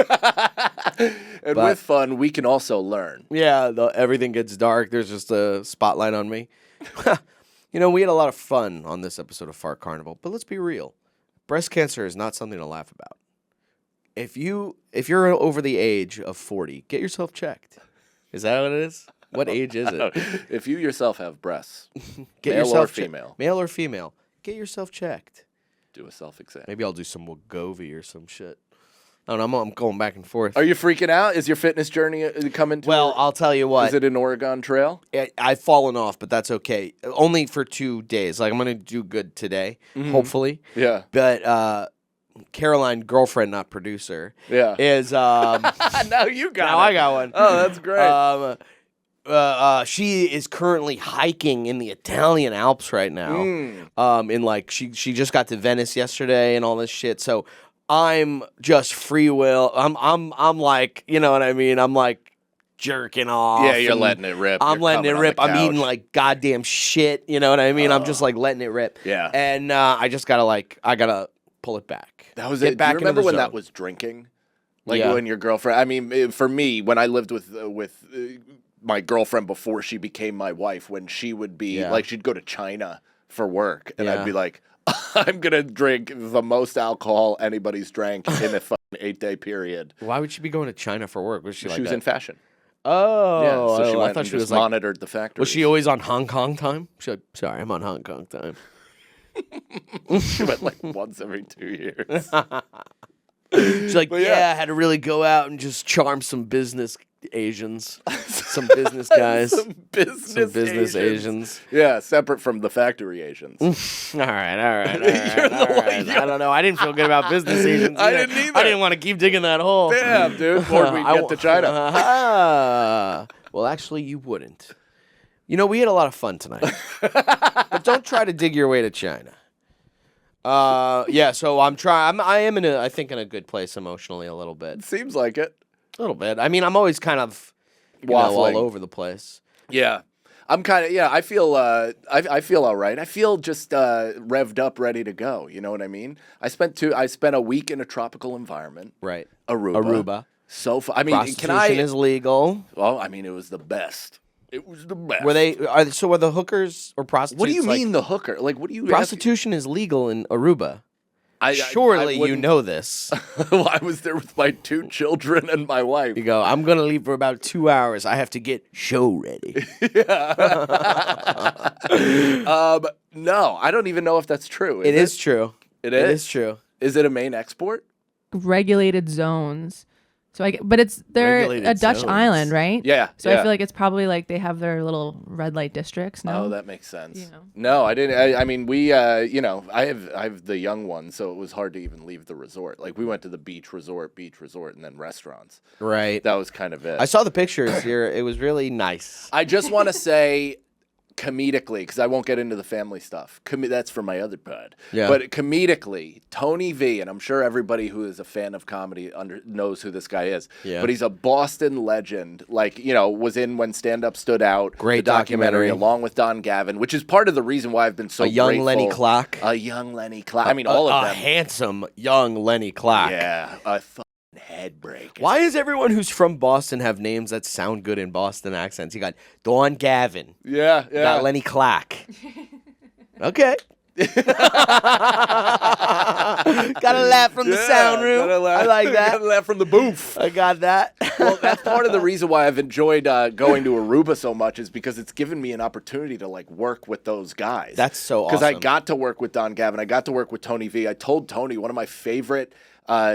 S4: And with fun, we can also learn.
S1: Yeah, everything gets dark. There's just a spotlight on me. We had a lot of fun on this episode of Fart Carnival. But let's be real. Breast cancer is not something to laugh about. If you're over the age of 40, get yourself checked. Is that what it is? What age is it?
S4: If you yourself have breasts,
S1: get
S4: male
S1: yourself
S4: or female.
S1: Male or female. Get yourself checked.
S4: Do a self-exam.
S1: Maybe I'll do some Wegovy or some shit. I don't know. I'm going back and forth.
S4: Are you freaking out? Is your fitness journey coming to
S1: Well, I'll tell you what.
S4: Is it an Oregon Trail?
S1: I've fallen off, but that's okay. Only for 2 days. Like, I'm going to do good today, hopefully.
S4: Yeah.
S1: But Caroline, girlfriend, not producer, is...
S4: Now you got
S1: now
S4: it.
S1: I got one.
S4: Oh, that's great.
S1: She is currently hiking in the Italian Alps right now. In like she just got to Venice yesterday and all this shit. So I'm just free will. I'm like, you know what I mean? I'm like jerking off.
S4: Yeah, you're letting it rip.
S1: I'm letting it rip. I'm eating like goddamn shit. You know what I mean? I'm just like letting it rip.
S4: Yeah.
S1: And I just gotta pull it back.
S4: That was
S1: Get
S4: it.
S1: back
S4: Do you remember
S1: into the
S4: when
S1: zone.
S4: that was drinking? Like when your girlfriend. I mean, for me, when I lived with my girlfriend before she became my wife, when she would be like, she'd go to China for work, and I'd be like, I'm gonna drink the most alcohol anybody's drank in a fucking 8-day period.
S1: Why would she be going to China for work? Was she like
S4: She was
S1: that?
S4: in fashion.
S1: Oh,
S4: Yeah, so she
S1: I
S4: went
S1: thought
S4: and
S1: she was
S4: just
S1: like,
S4: monitored the factory.
S1: was she always on Hong Kong time? She's like, sorry, I'm on Hong Kong time.
S4: She went like once every 2 years.
S1: She's like,
S4: But
S1: I had to really go out and just charm some business Asians, some business guys,
S4: Some business
S1: Asians.
S4: Yeah, separate from the factory Asians.
S1: All right. I don't know. I didn't feel good about business Asians.
S4: I didn't either.
S1: I didn't want to keep digging that hole.
S4: Damn, dude. Before we get to China.
S1: Well, actually, you wouldn't. We had a lot of fun tonight. But don't try to dig your way to China. So I'm trying. I am in a good place emotionally a little bit.
S4: Seems like it.
S1: A little bit. I mean, I'm always kind of
S4: Waffling.
S1: all over the place.
S4: Yeah. I'm kind of, I feel I feel all right. I feel just revved up, ready to go. You know what I mean? I spent a week in a tropical environment.
S1: Right.
S4: Aruba. So fun. I mean,
S1: Prostitution is legal.
S4: Well, I mean, it was the best. It was the best.
S1: Were the hookers or prostitutes?
S4: What do you mean the hooker? Like, what do you
S1: Prostitution is legal in Aruba.
S4: I
S1: Surely you
S4: wouldn't-
S1: know this.
S4: Well, I was there with my 2 children and my wife.
S1: You go, I'm going to leave for about 2 hours. I have to get show ready.
S4: No, I don't even know if that's true.
S1: It is true.
S4: It
S1: It
S4: is?
S1: is true.
S4: Is it a main export?
S5: Regulated zones. So they're
S1: Regulated
S5: a Dutch
S1: zones.
S5: island, right?
S4: Yeah.
S5: So I feel like it's probably like they have their little red light districts. No.
S4: Oh, that makes sense.
S5: You know.
S4: No, I didn't. I mean, we, I have the young one, so it was hard to even leave the resort. Like, we went to the beach resort, and then restaurants.
S1: Right.
S4: That was kind of it.
S1: I saw the pictures here. It was really nice.
S4: I just want to say, comedically, because I won't get into the family stuff. That's for my other pod.
S1: Yeah.
S4: But comedically, Tony V, and I'm sure everybody who is a fan of comedy knows who this guy is.
S1: Yeah.
S4: But he's a Boston legend. Like, was in When Stand Up Stood Out.
S1: Great
S4: the documentary.
S1: documentary.
S4: Along with Don Gavin, which is part of the reason why I've been so
S1: A young
S4: grateful.
S1: Lenny Clark.
S4: A young Lenny Clark. I mean, all of
S1: A
S4: them.
S1: handsome young Lenny Clark.
S4: Yeah. A fucking head break.
S1: Why is everyone who's from Boston have names that sound good in Boston accents? You got Don Gavin.
S4: Yeah.
S1: You got Lenny Clark. Okay. Gotta laugh from the sound room.
S4: Gotta laugh,
S1: I like that.
S4: Gotta laugh from the booth.
S1: I got that.
S4: Well, that's part of the reason why I've enjoyed going to Aruba so much is because it's given me an opportunity to like work with those guys.
S1: That's so awesome.
S4: Because I got to work with Don Gavin. I got to work with Tony V. I told Tony one of my favorite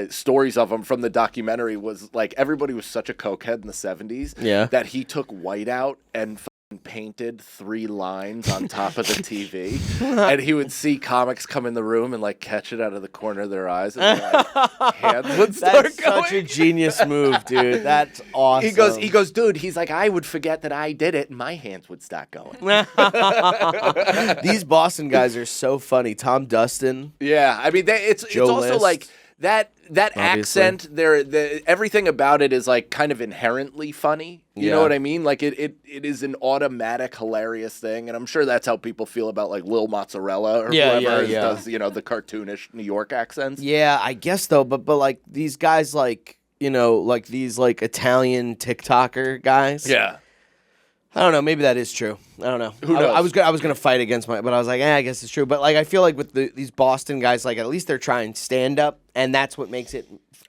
S4: stories of him from the documentary was like everybody was such a cokehead in the 70s that he took whiteout and painted 3 lines on top of the TV, and he would see comics come in the room and like catch it out of the corner of their eyes, and like, hands would start
S1: That's
S4: going.
S1: such a genius move, dude. That's awesome.
S4: He goes, dude. He's like, I would forget that I did it, and my hands would start going.
S1: These Boston guys are so funny. Tom Dustin.
S4: Yeah, I mean, it's also
S1: List.
S4: like that
S1: Obviously.
S4: accent. Everything about it is like kind of inherently funny. You know what I mean? Like it is an automatic hilarious thing, and I'm sure that's how people feel about like Lil Mozzarella or whoever does the cartoonish New York accents.
S1: Yeah, I guess though, but like these guys like like these like Italian TikToker guys.
S4: Yeah.
S1: I don't know. Maybe that is true. I don't know.
S4: Who knows?
S1: I was gonna fight against but I was like, I guess it's true. But like, I feel like with these Boston guys, like at least they're trying stand up, and that's what makes it.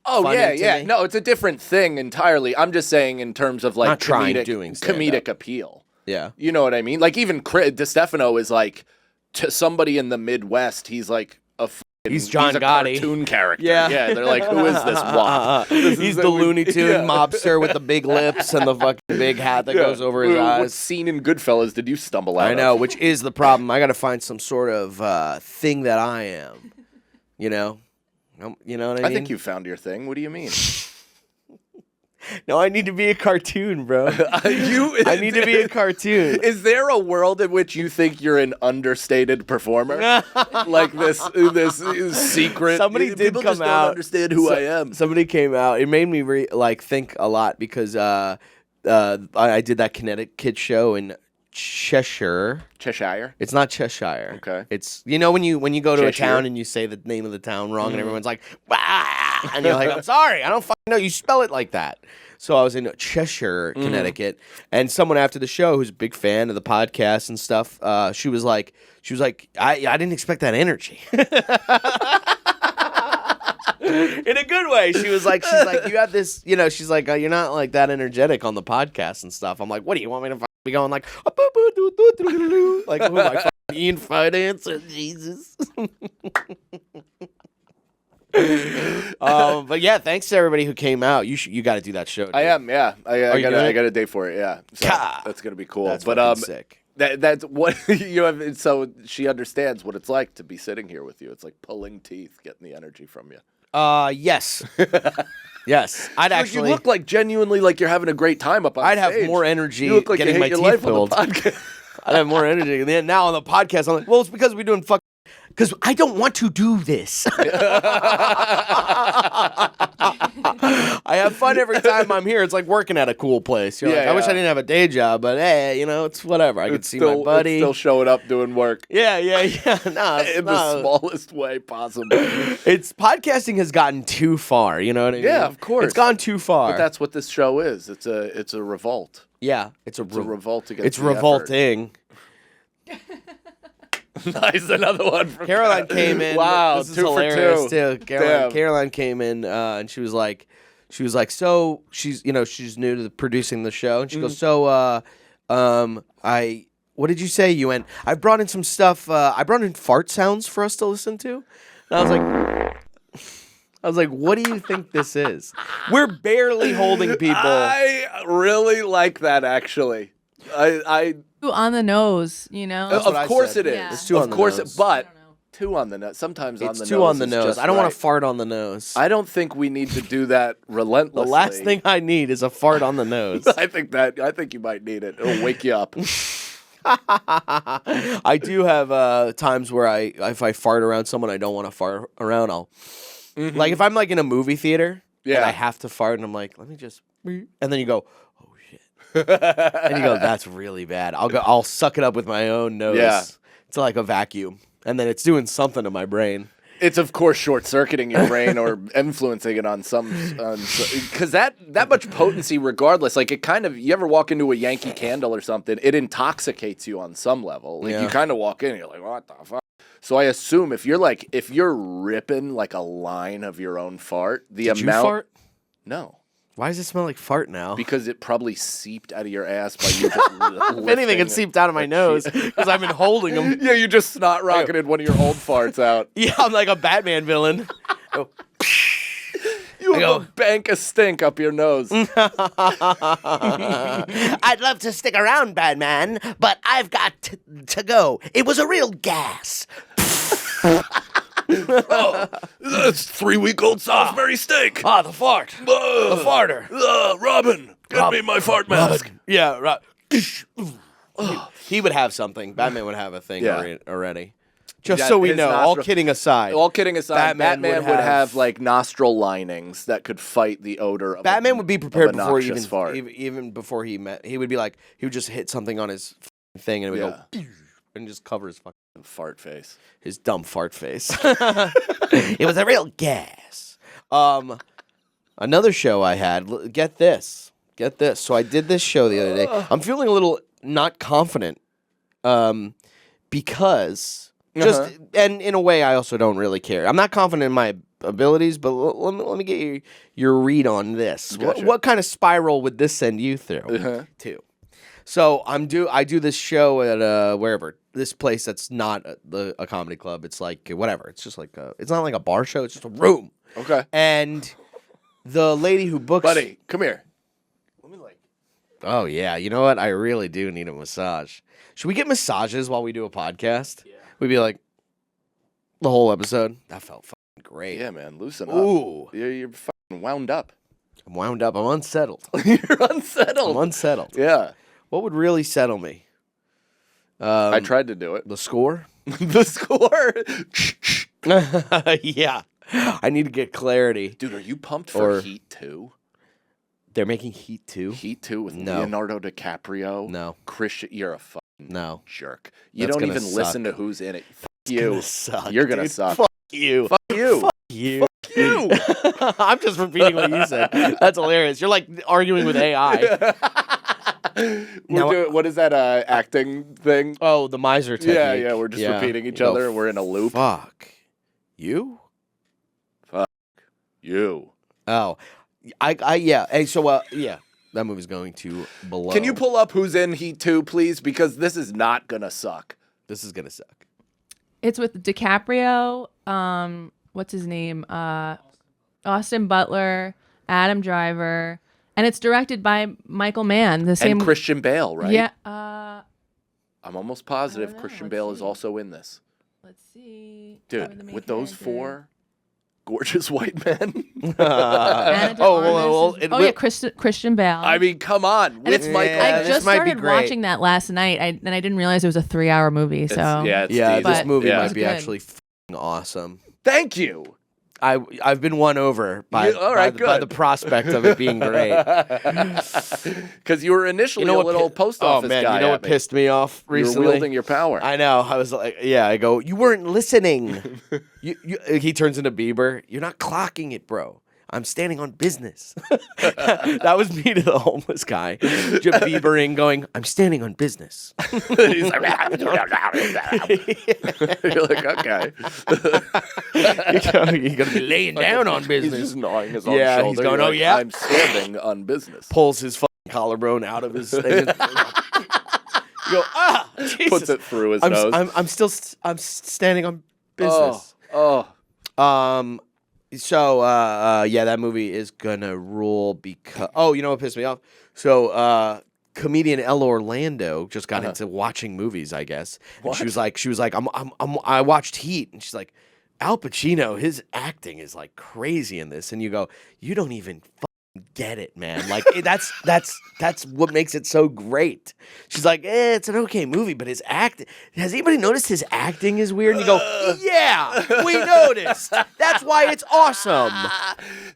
S4: Oh
S1: funny
S4: yeah,
S1: to
S4: yeah.
S1: me.
S4: No, it's a different thing entirely. I'm just saying in terms of like
S1: Not trying, doing stand-up.
S4: comedic appeal.
S1: Yeah.
S4: You know what I mean? Like even DeStefano is like to somebody in the Midwest, he's like
S1: He's John
S4: a
S1: Gotti.
S4: cartoon character.
S1: Yeah.
S4: Yeah, they're like, who is this wop?
S1: He's the Looney Tune mobster with the big lips and the fucking big hat that goes over his
S4: What
S1: eyes.
S4: scene in Goodfellas did you stumble out
S1: I know,
S4: of?
S1: which is the problem. I got to find some sort of thing that I am. You know what I mean?
S4: I think you found your thing. What do you mean?
S1: No, I need to be a cartoon, bro. I need to be a cartoon.
S4: Is there a world in which you think you're an understated performer? Like this secret.
S1: Somebody did
S4: People
S1: come
S4: just
S1: out.
S4: Don't understand who I am.
S1: Somebody came out. It made me think a lot because I did that Connecticut show in Cheshire.
S4: Cheshire.
S1: It's not Cheshire.
S4: Okay.
S1: It's when you go to
S4: Cheshire?
S1: a town and you say the name of the town wrong and everyone's like, "Wah!" And you're like, I'm sorry, I don't fucking know. You spell it like that. So I was in Cheshire, Connecticut, and someone after the show who's a big fan of the podcast and stuff, she was like, I didn't expect that energy. In a good way. She's like, you have this, she's like, you're not like that energetic on the podcast and stuff. I'm like, what do you want me to be going like, like who am I, Ian Finance? Jesus. But yeah, thanks to everybody who came out. You got to do that show. Dude.
S4: I am, yeah. I
S1: you
S4: got a date for it, yeah. So
S1: Ka.
S4: that's gonna be cool.
S1: That's
S4: but
S1: fucking sick.
S4: That's what you have. So she understands what it's like to be sitting here with you. It's like pulling teeth, getting the energy from you.
S1: Yes. Yes, I'd actually.
S4: You look like genuinely like you're having a great time up on
S1: I'd
S4: stage.
S1: have more energy
S4: You look like
S1: getting
S4: you
S1: my
S4: hate your
S1: teeth
S4: life
S1: pulled.
S4: on the podcast.
S1: I'd have more energy. And then now on the podcast, I'm like, well, it's because we're doing because I don't want to do this. I have fun every time I'm here. It's like working at a cool place. You're like, I wish I didn't have a day job, but hey, it's whatever. I can see my buddy.
S4: It's still showing up doing work.
S1: Yeah. No,
S4: In the smallest way possible.
S1: It's podcasting has gotten too far. You know what I mean?
S4: Yeah, of course.
S1: It's gone too far.
S4: But that's what this show is. It's a revolt.
S1: Yeah, it's a
S4: revolt against.
S1: It's
S4: the
S1: revolting.
S4: Nice, another one from
S1: Caroline came in.
S4: Wow,
S1: this is
S4: 2 for
S1: hilarious
S4: 2.
S1: too.
S4: Damn.
S1: Caroline came in and she was like, so she's she's new to producing the show, and she goes, so what did you say? You went, I brought in some stuff. I brought in fart sounds for us to listen to, and I was like, what do you think this is? We're barely holding people.
S4: I really like that actually. I
S5: On the nose,
S1: That's what I
S4: of course
S1: said.
S4: it is.
S5: Yeah.
S1: It's 2 on the nose.
S4: But
S5: I don't know.
S4: 2 on the nose. Sometimes on
S1: It's
S4: the
S1: 2
S4: nose.
S1: on the
S4: is
S1: nose.
S4: just
S1: I don't want
S4: right.
S1: to fart on the nose.
S4: I don't think we need to do that
S1: The
S4: relentlessly.
S1: last thing I need is a fart on the nose.
S4: I think you might need it. It'll wake you up.
S1: I do have times where if I fart around someone I don't want to fart around, I'll like if I'm like in a movie theater and
S4: Yeah.
S1: I have to fart and I'm like, let me just, and then you go, oh shit, and you go, that's really bad. I'll suck it up with my own nose.
S4: Yeah.
S1: It's like a vacuum, and then it's doing something to my brain.
S4: It's of course short-circuiting your brain or influencing it on some, because that much potency, regardless, like it kind of. You ever walk into a Yankee Candle or something? It intoxicates you on some level. Like
S1: Yeah.
S4: you kind of walk in, and you're like, what the fuck? So I assume if you're ripping like a line of your own fart, the
S1: Did
S4: amount.
S1: you fart?
S4: No.
S1: Why does it smell like fart now?
S4: Because it probably seeped out of your ass by you just
S1: If anything, it seeped out of my nose because I've been holding them.
S4: Yeah, you just snot rocketed one of your old farts out.
S1: Yeah, I'm like a Batman villain.
S4: You have a bank of stink up your nose.
S1: I'd love to stick around, Batman, but I've got to go. It was a real gas.
S3: That's 3-week-old Salisbury steak.
S1: Ah, the fart. The farter.
S3: Robin, get me my fart mask.
S1: Yeah, right. He would have something. Batman would have a thing already. Just
S4: Yeah,
S1: so we
S4: his
S1: know, all
S4: nostril-
S1: kidding aside.
S4: All kidding aside, Batman would have
S1: have
S4: like nostril linings that could fight the odor of
S1: Batman would be prepared before
S4: noxious fart.
S1: even before he met. He would be like, he would just hit something on his thing and it would go and just cover his fucking
S4: fart face.
S1: his dumb fart face. It was a real gas. Another show I had. Get this. So I did this show the other day. I'm feeling a little not confident, because just and in a way I also don't really care. I'm not confident in my abilities, but let me get your read on this.
S4: Gotcha.
S1: What kind of spiral would this send you through? To? So I do this show at wherever, this place that's not a comedy club. It's like whatever. It's just like it's not like a bar show. It's just a room.
S4: Okay.
S1: And the lady who books,
S4: Buddy, come here.
S1: oh yeah, you know what? I really do need a massage. Should we get massages while we do a podcast? Yeah. We'd be like the whole episode. That felt fucking great.
S4: Yeah, man, loosen up.
S1: Ooh,
S4: You're fucking wound up.
S1: I'm wound up. I'm unsettled.
S4: You're unsettled.
S1: I'm unsettled.
S4: Yeah.
S1: What would really settle me?
S4: I tried to do it.
S1: The score.
S4: The score.
S1: Yeah, I need to get clarity.
S4: Dude, are you pumped for
S1: Or-
S4: Heat 2?
S1: They're making Heat 2?
S4: Heat 2 with
S1: No.
S4: Leonardo DiCaprio?
S1: No.
S4: Christian, you're a fucking
S1: No.
S4: jerk. You
S1: That's
S4: don't
S1: gonna
S4: even listen
S1: suck.
S4: to who's in it. Fuck
S1: It's
S4: you.
S1: gonna suck,
S4: You're gonna
S1: dude.
S4: suck.
S1: Fuck you.
S4: Fuck you.
S1: Fuck you.
S4: Fuck you.
S1: I'm just repeating what you said. That's hilarious. You're like arguing with AI. Now-
S4: What is that acting thing?
S1: Oh, the miser technique.
S4: Yeah, we're just repeating each other and we're in a loop.
S1: Fuck. You?
S4: You.
S1: Oh. Yeah. Hey, so, yeah. That movie's going to blow.
S4: Can you pull up who's in Heat 2, please? Because this is not gonna suck.
S1: This is gonna suck.
S5: It's with DiCaprio. What's his name? Austin Butler, Adam Driver, and it's directed by Michael Mann. The same
S4: And Christian Bale, right?
S5: Yeah.
S4: I'm almost positive
S5: I don't know.
S4: Christian
S5: Let's
S4: Bale is
S5: see.
S4: also in this.
S5: Let's see. Who are the
S4: Dude,
S5: main
S4: with those
S5: characters?
S4: 4 gorgeous white men.
S5: Anna de
S1: Oh,
S5: Armas
S1: well,
S5: is- yeah, Christian Bale.
S4: I mean, come on.
S5: And
S4: With
S5: it's-
S4: Michael
S1: Yeah,
S5: I
S1: this
S5: just
S1: might be
S5: started
S1: great.
S5: watching that last night, and I didn't realize it was a 3-hour movie. So
S4: It's
S1: Yeah,
S4: deep.
S1: this
S5: But
S1: movie
S5: it
S1: might
S5: was
S1: be
S5: good.
S1: actually f***ing awesome.
S4: Thank you.
S1: I've been won over by,
S4: All right,
S1: by the
S4: good.
S1: prospect of it being great.
S4: Because you were initially a little post
S1: oh
S4: office
S1: man,
S4: guy.
S1: you know
S4: at
S1: what
S4: me.
S1: pissed me off
S4: You were
S1: recently?
S4: wielding your power.
S1: I know. I was like, yeah. I go, you weren't listening. He turns into Bieber. You're not clocking it, bro. I'm standing on business. That was me to the homeless guy, just Biebering, going, I'm standing on business.
S4: He's like, you're like, okay.
S1: You're gonna be laying down on
S4: He's
S1: business.
S4: just gnawing his own
S1: Yeah,
S4: shoulder.
S1: he's going,
S4: You're
S1: "Oh,
S4: like,
S1: yeah?"
S4: I'm standing on business.
S1: Pulls his fucking collarbone out of his thing. You go, Jesus.
S4: Puts it through his nose.
S1: I'm standing on business.
S4: Oh.
S1: So yeah, that movie is gonna rule because you know what pissed me off? So comedian Elle Orlando just got into watching movies, I guess. And she was like, I watched Heat, and she's like, Al Pacino, his acting is like crazy in this, and you go, you don't even get it, man. Like that's what makes it so great. She's like, it's an okay movie, but his acting. Has anybody noticed his acting is weird? And you go, yeah, we noticed. That's why it's awesome.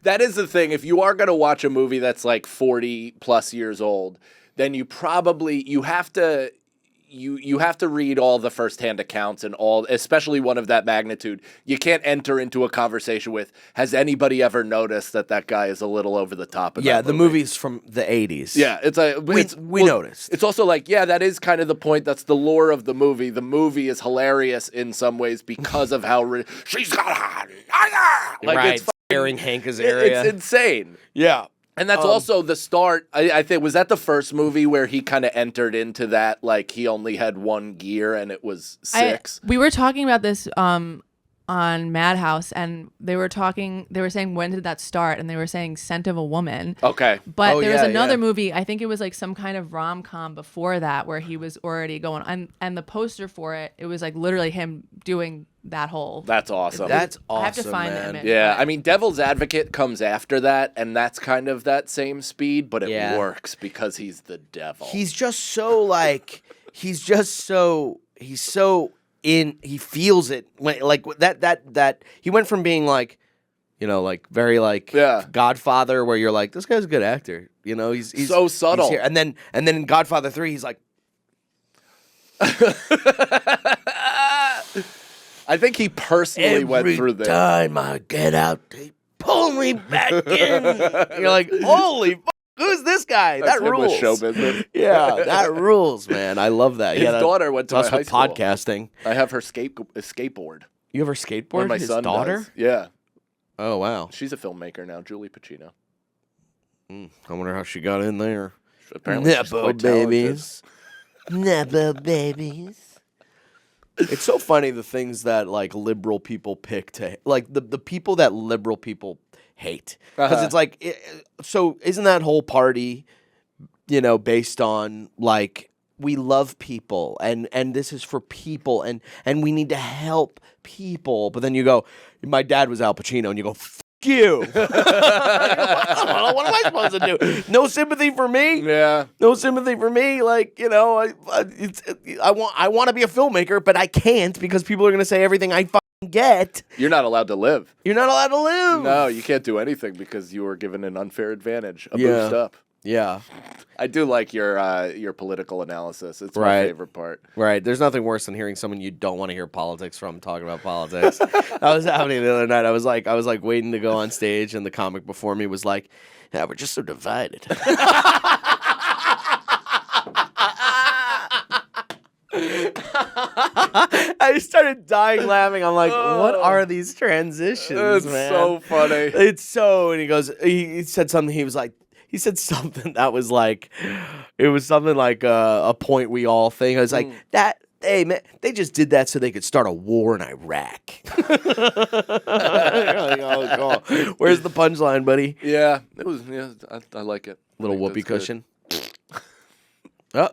S4: That is the thing. If you are going to watch a movie that's like 40 plus years old, then you have to you have to read all the firsthand accounts and all, especially one of that magnitude. You can't enter into a conversation with, has anybody ever noticed that guy is a little over the top in that
S1: the
S4: movie?
S1: movie's from the 80s.
S4: Yeah, it's like
S1: we noticed.
S4: It's also like, yeah, that is kind of the point. That's the lore of the movie. The movie is hilarious in some ways because of how she's got like
S1: right,
S4: it's
S1: scaring Hank Azaria.
S4: It's insane.
S1: Yeah.
S4: And that's also the start. I think, was that the first movie where he kind of entered into that, like he only had one gear and it was 6?
S5: We were talking about this on Madhouse, and they were saying, when did that start? And they were saying Scent of a Woman.
S4: Okay.
S5: But there was another movie, I think it was like some kind of rom-com before that, where he was already going, and the poster for it, it was like literally him doing that whole.
S4: That's awesome.
S1: That's awesome,
S5: I have to find
S1: man.
S5: it.
S4: Yeah, I mean, Devil's Advocate comes after that, and that's kind of that same speed, but it works because he's the devil.
S1: He's just so like, he feels it like that he went from being like, like very like Godfather, where you're like, this guy's a good actor, he's
S4: so subtle.
S1: He's here. And then in Godfather 3 he's like,
S4: I think he personally went through this.
S1: Every time I get out, they pull me back in. You're like, holy fuck, who's this guy?
S4: That's
S1: that
S4: him
S1: rules.
S4: with show business.
S1: Yeah, that rules, man. I love that.
S4: His daughter went to my
S1: us
S4: high
S1: with
S4: school.
S1: podcasting.
S4: I have her skateboard.
S1: You have her skateboard?
S4: When my
S1: His
S4: son
S1: daughter?
S4: does. Yeah.
S1: Oh, wow.
S4: She's a filmmaker now, Julie Pacino.
S1: I wonder how she got in there.
S4: Apparently she's
S1: Nepo
S4: quite talented.
S1: babies. Nepo babies. It's so funny the things that like liberal people pick to like the people that liberal people hate, because it's like so isn't that whole party based on like we love people and this is for people and we need to help people, but then you go, my dad was Al Pacino, and you go, F you. What am I supposed to do? No sympathy for me?
S4: Yeah.
S1: No sympathy for me. Like, I want to be a filmmaker, but I can't because people are going to say everything I fucking get.
S4: You're not allowed to live.
S1: You're not allowed to live.
S4: No, you can't do anything because you were given an unfair advantage. A
S1: Yeah.
S4: boost up.
S1: Yeah.
S4: I do like your political analysis. It's my favorite part.
S1: Right. There's nothing worse than hearing someone you don't want to hear politics from talking about politics. That was happening the other night. I was like waiting to go on stage, and the comic before me was like, yeah, we're just so divided. I started dying laughing. I'm like, what are these transitions,
S4: It's
S1: man?
S4: so funny.
S1: It's so, and he goes, he said something, he said something that was like, it was something like a point we all think. I was like, hey, man, they just did that so they could start a war in Iraq. You're like, oh, God. Where's the punchline, buddy?
S4: Yeah, it was. Yeah, I like it.
S1: Little
S4: I think
S1: whoopee
S4: that's good.
S1: cushion. Oh,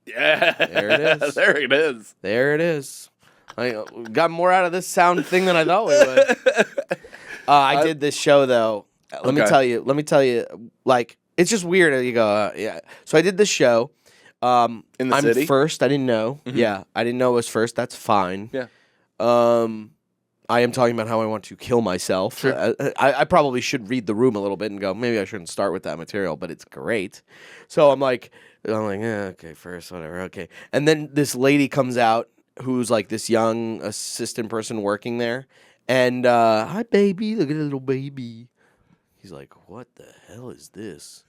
S4: Yeah,
S1: there it is.
S4: There it is.
S1: There it is. I got more out of this sound thing than I thought we would. I did this show though. Let me tell you. Like, it's just weird. You go, yeah. So I did this show.
S4: In the
S1: I'm
S4: city?
S1: first. I didn't know. Mm-hmm. Yeah, I didn't know it was first. That's fine.
S4: Yeah.
S1: I am talking about how I want to kill myself.
S4: Sure.
S1: I probably should read the room a little bit and go, maybe I shouldn't start with that material, but it's great. So I'm like, okay, first, whatever, okay. And then this lady comes out who's like this young assistant person working there. And, hi, baby, look at the little baby. He's like, what the hell is this?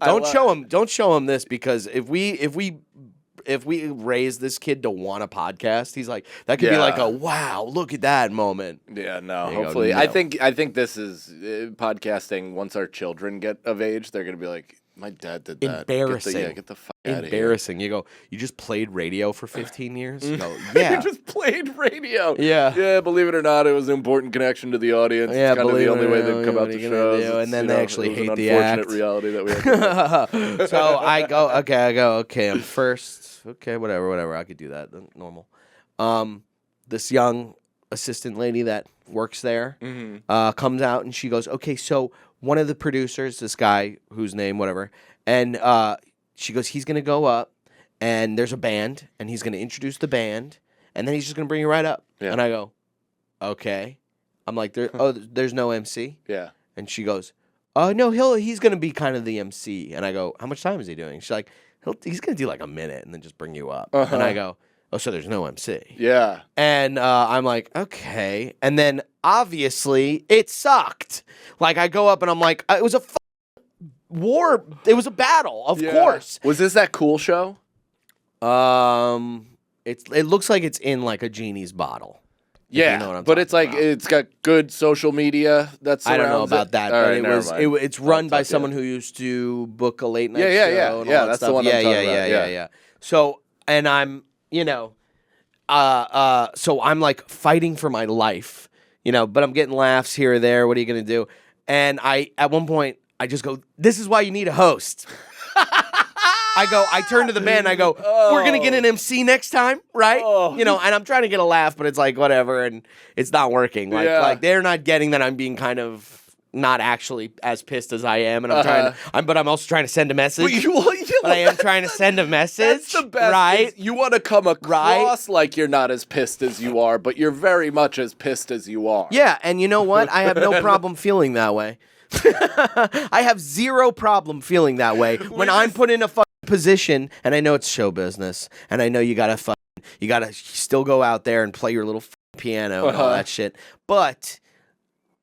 S1: Don't show him this, because if we raise this kid to want a podcast, he's like, that could be like a wow, look at that moment.
S4: Yeah, no.
S1: There you
S4: Hopefully,
S1: go, no.
S4: I think this is podcasting. Once our children get of age, they're gonna be like, my dad did that.
S1: Embarrassing.
S4: Get the fuck out of here.
S1: Embarrassing. You go, you just played radio for 15 years? You go, yeah.
S4: You just played radio.
S1: Yeah.
S4: Yeah, believe it or not, it was an important connection to the audience.
S1: Yeah,
S4: it's kind of
S1: believe
S4: the
S1: it
S4: only
S1: or
S4: way
S1: not,
S4: they've come
S1: what
S4: out
S1: are
S4: to
S1: you gonna
S4: shows.
S1: do? And then they actually
S4: it was
S1: hate
S4: an
S1: the
S4: unfortunate
S1: act.
S4: reality that we had to do.
S1: So I go, I'm first. Okay, whatever. I could do that. Normal. This young assistant lady that works there comes out, and she goes, okay, so one of the producers, this guy whose name, whatever, and she goes, he's going to go up, and there's a band, and he's going to introduce the band, and then he's just going to bring you right up. Yeah. And I go, okay. I'm like, there's no MC?
S4: Yeah.
S1: And she goes, no, he's going to be kind of the MC. And I go, how much time is he doing? She's like, he's gonna do like a minute and then just bring you up. And I go, oh, so there's no MC.
S4: Yeah.
S1: And I'm like, okay. And then obviously it sucked. Like I go up and I'm like, it was a war. It was a battle, of course.
S4: Was this that cool show?
S1: It looks like it's in like a genie's bottle.
S4: Yeah,
S1: you know what I'm
S4: but
S1: talking
S4: it's like
S1: about.
S4: it's got good social media. That's
S1: I don't know about that, but it's run by
S4: talk to
S1: someone
S4: you.
S1: who used to book a late night
S4: Yeah,
S1: show.
S4: yeah,
S1: and
S4: yeah.
S1: all that
S4: That's the
S1: stuff.
S4: one I'm talking about,
S1: Yeah. So, and I'm, so I'm like fighting for my life, but I'm getting laughs here or there. What are you gonna do? And at one point, I just go, "This is why you need a host." I turn to the band, I go, we're going to get an MC next time, right?
S4: Oh.
S1: And I'm trying to get a laugh, but it's like, whatever, and it's not working. Like they're not getting that I'm being kind of not actually as pissed as I am, and but I'm also trying to send a message. But I am trying to send a message.
S4: That's the best.
S1: Right?
S4: You want to come across like you're not as pissed as you are, but you're very much as pissed as you are.
S1: Yeah, and you know what? I have no problem feeling that way. I have zero problem feeling that way when I'm put in a position, and I know it's show business, and I know you gotta still go out there and play your little piano and all that shit. But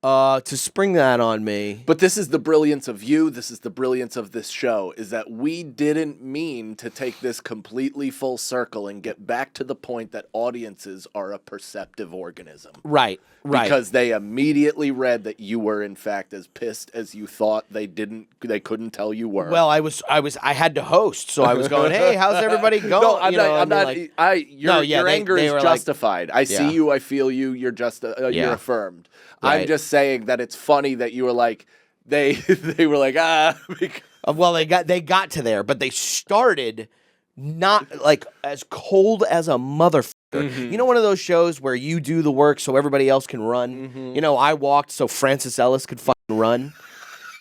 S1: to spring that on me.
S4: But this is the brilliance of you. This is the brilliance of this show, is that we didn't mean to take this completely full circle and get back to the point that audiences are a perceptive organism.
S1: Right.
S4: Because they immediately read that you were in fact as pissed as you thought they couldn't tell you were.
S1: Well, I had to host, so I was going, "Hey, how's everybody going?"
S4: No, I'm not. Your anger is justified. I see you. I feel you. You're you're affirmed.
S1: Right.
S4: I'm just saying that it's funny that you were like, they were like,
S1: Well, they got to there, but they started not like as cold as a motherfucker. Mm-hmm. You know, one of those shows where you do the work so everybody else can run. Mm-hmm. I walked so Francis Ellis could fucking run,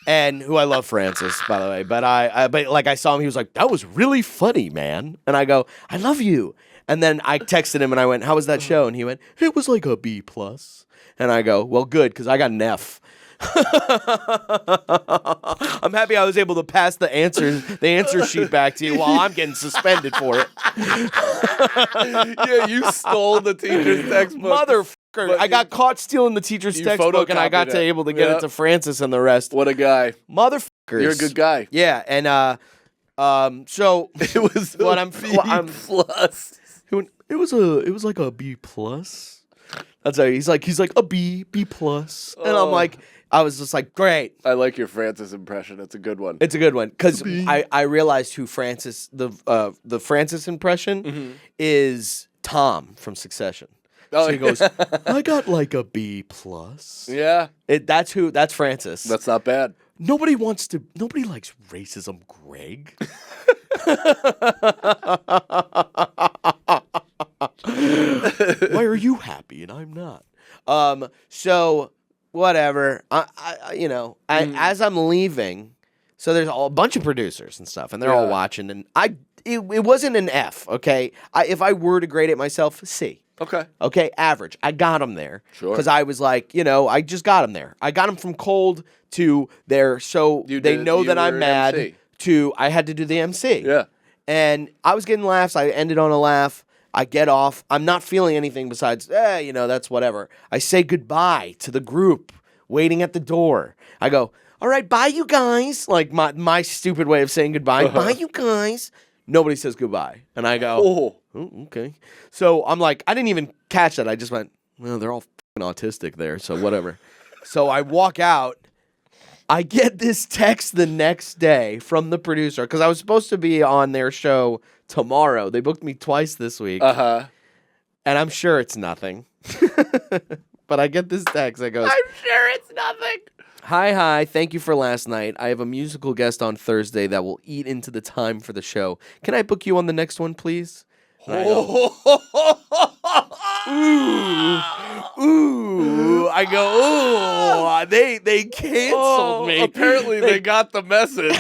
S1: and who I love Francis, by the way. But I saw him. He was like, "That was really funny, man." And I go, "I love you." And then I texted him and I went, "How was that show?" And he went, "It was like a B+." And I go, "Well, good, because I got an F." I'm happy I was able to pass the answer sheet back to you while I'm getting suspended for it.
S4: Yeah, you stole the teacher's textbook.
S1: Motherfucker. I got caught stealing the teacher's textbook, and I got able to get it to Francis and the rest.
S4: What a guy.
S1: Motherfuckers.
S4: You're a good guy.
S1: Yeah, and so
S4: it was
S1: what I'm
S4: plus.
S1: It was like a B+. That's how he's like a B+. And I'm like, I was just like, great.
S4: I like your Francis impression. It's a good one.
S1: It's a good one because I realized who Francis the Francis impression is Tom from Succession.
S4: Oh,
S1: so he goes, I got like a B+.
S4: Yeah,
S1: that's Francis.
S4: That's not bad.
S1: Nobody likes racism, Greg. Why are you happy and I'm not? So whatever. As I'm leaving, so there's a bunch of producers and stuff, and they're all watching, and it wasn't an F, okay? If I were to grade it myself, C. Okay, average. I got them there.
S4: Sure.
S1: Because I was like, I just got them there. I got them from cold to there, so they know that I'm mad,
S4: MC.
S1: to I had to do the MC.
S4: Yeah.
S1: And I was getting laughs. I ended on a laugh. I get off. I'm not feeling anything besides, that's whatever. I say goodbye to the group waiting at the door. I go, all right, bye, you guys. Like my stupid way of saying goodbye. Bye, you guys. Nobody says goodbye. And I go, oh, okay. So I'm like, I didn't even catch that. I just went, well, they're all fucking autistic there, so whatever. So I walk out. I get this text the next day from the producer because I was supposed to be on their show tomorrow. They booked me twice this week. And I'm sure it's nothing. But I get this text that goes,
S4: I'm sure it's nothing.
S1: Hi, thank you for last night. I have a musical guest on Thursday that will eat into the time for the show. Can I book you on the next one, please? I go, they canceled me.
S4: Apparently they got the message.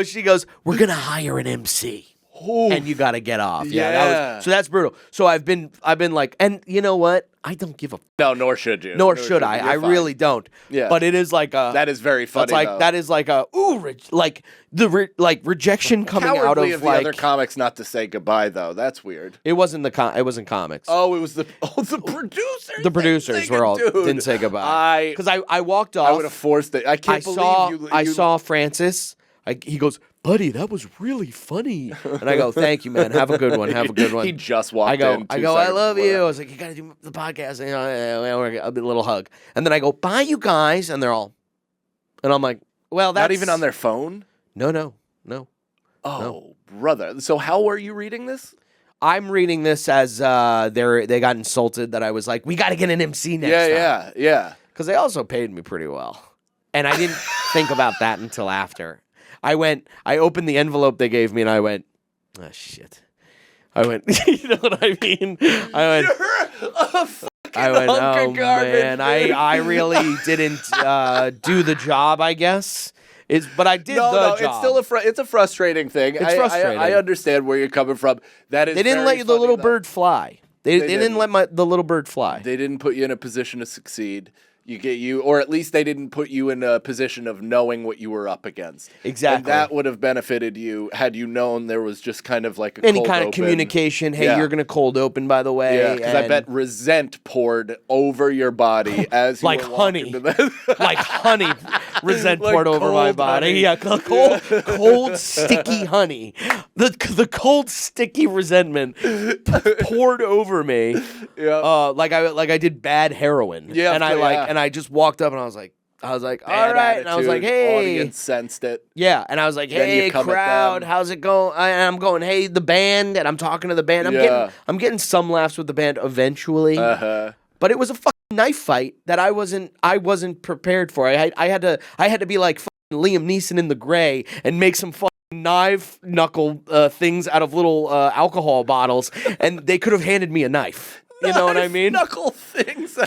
S1: She goes, we're going to hire an MC. and you got to get off.
S4: Yeah.
S1: So that's brutal. So I've been like, and you know what? I don't give a
S4: No, nor should you.
S1: nor should I. I
S4: You're fine.
S1: really don't.
S4: Yeah.
S1: But it is like a
S4: That is very funny.
S1: that's like
S4: though.
S1: that is like a like the rejection coming out
S4: Cowardly
S1: of
S4: the
S1: like
S4: other comics not to say goodbye though. That's weird.
S1: it wasn't it wasn't comics.
S4: Oh, it was the producers.
S1: The producers were all
S4: Dude,
S1: didn't say goodbye. Because I walked off.
S4: I would have forced it. I can't believe you.
S1: I saw Francis. He goes, buddy, that was really funny. And I go, thank you, man. Have a good one. Have a good one.
S4: He just walked
S1: I go,
S4: in.
S1: I love you. I was like, you got to do the podcast. And, a little hug. And then I go, bye, you guys. And they're all, and I'm like, well, that's
S4: Not even on their phone?
S1: No.
S4: Oh, brother. So how are you reading this?
S1: I'm reading this as they got insulted that I was like, we got to get an MC next time.
S4: Yeah.
S1: Because they also paid me pretty well. And I didn't think about that until after. I opened the envelope they gave me and I went, oh, shit. I went, you know what I mean? I went,
S4: You're a fucking
S1: oh, man, I really didn't do the job, I guess. But I did the job.
S4: It's still it's a frustrating thing.
S1: It's frustrating.
S4: I understand where you're coming from. That is
S1: They didn't
S4: very
S1: let the
S4: funny,
S1: little
S4: though.
S1: bird fly. They didn't
S4: didn't.
S1: let the little bird fly.
S4: They didn't put you in a position to succeed. Or at least they didn't put you in a position of knowing what you were up against.
S1: Exactly.
S4: And that would have benefited you had you known there was just kind of like a
S1: Any
S4: cold
S1: kind of
S4: open.
S1: communication. Hey,
S4: Yeah.
S1: you're going to cold open, by the way.
S4: Yeah, because I
S1: and-
S4: bet resent poured over your body as you
S1: Like
S4: were walking
S1: honey.
S4: to the-
S1: like honey resent
S4: Like
S1: poured over my
S4: cold
S1: body.
S4: honey.
S1: Yeah, cold, sticky honey. The cold, sticky resentment poured over me.
S4: Yeah.
S1: Like I did bad heroin.
S4: Yeah,
S1: and I
S4: yeah.
S1: and I just walked up and I was like, all
S4: Bad
S1: right. And I was like,
S4: attitude,
S1: hey.
S4: Audience sensed it.
S1: Yeah, and I was like,
S4: Then you
S1: "Hey,
S4: come at
S1: crowd,
S4: them.
S1: how's it going?" I'm going, "Hey, the band," and I'm talking to the band.
S4: Yeah.
S1: I'm getting some laughs with the band eventually,
S4: Uh-huh.
S1: but it was a fucking knife fight that I wasn't prepared for. I had to be like fucking Liam Neeson in The Gray and make some fucking knife knuckle things out of little alcohol bottles, and they could have handed me a knife. You know what I mean?
S4: Knuckle things.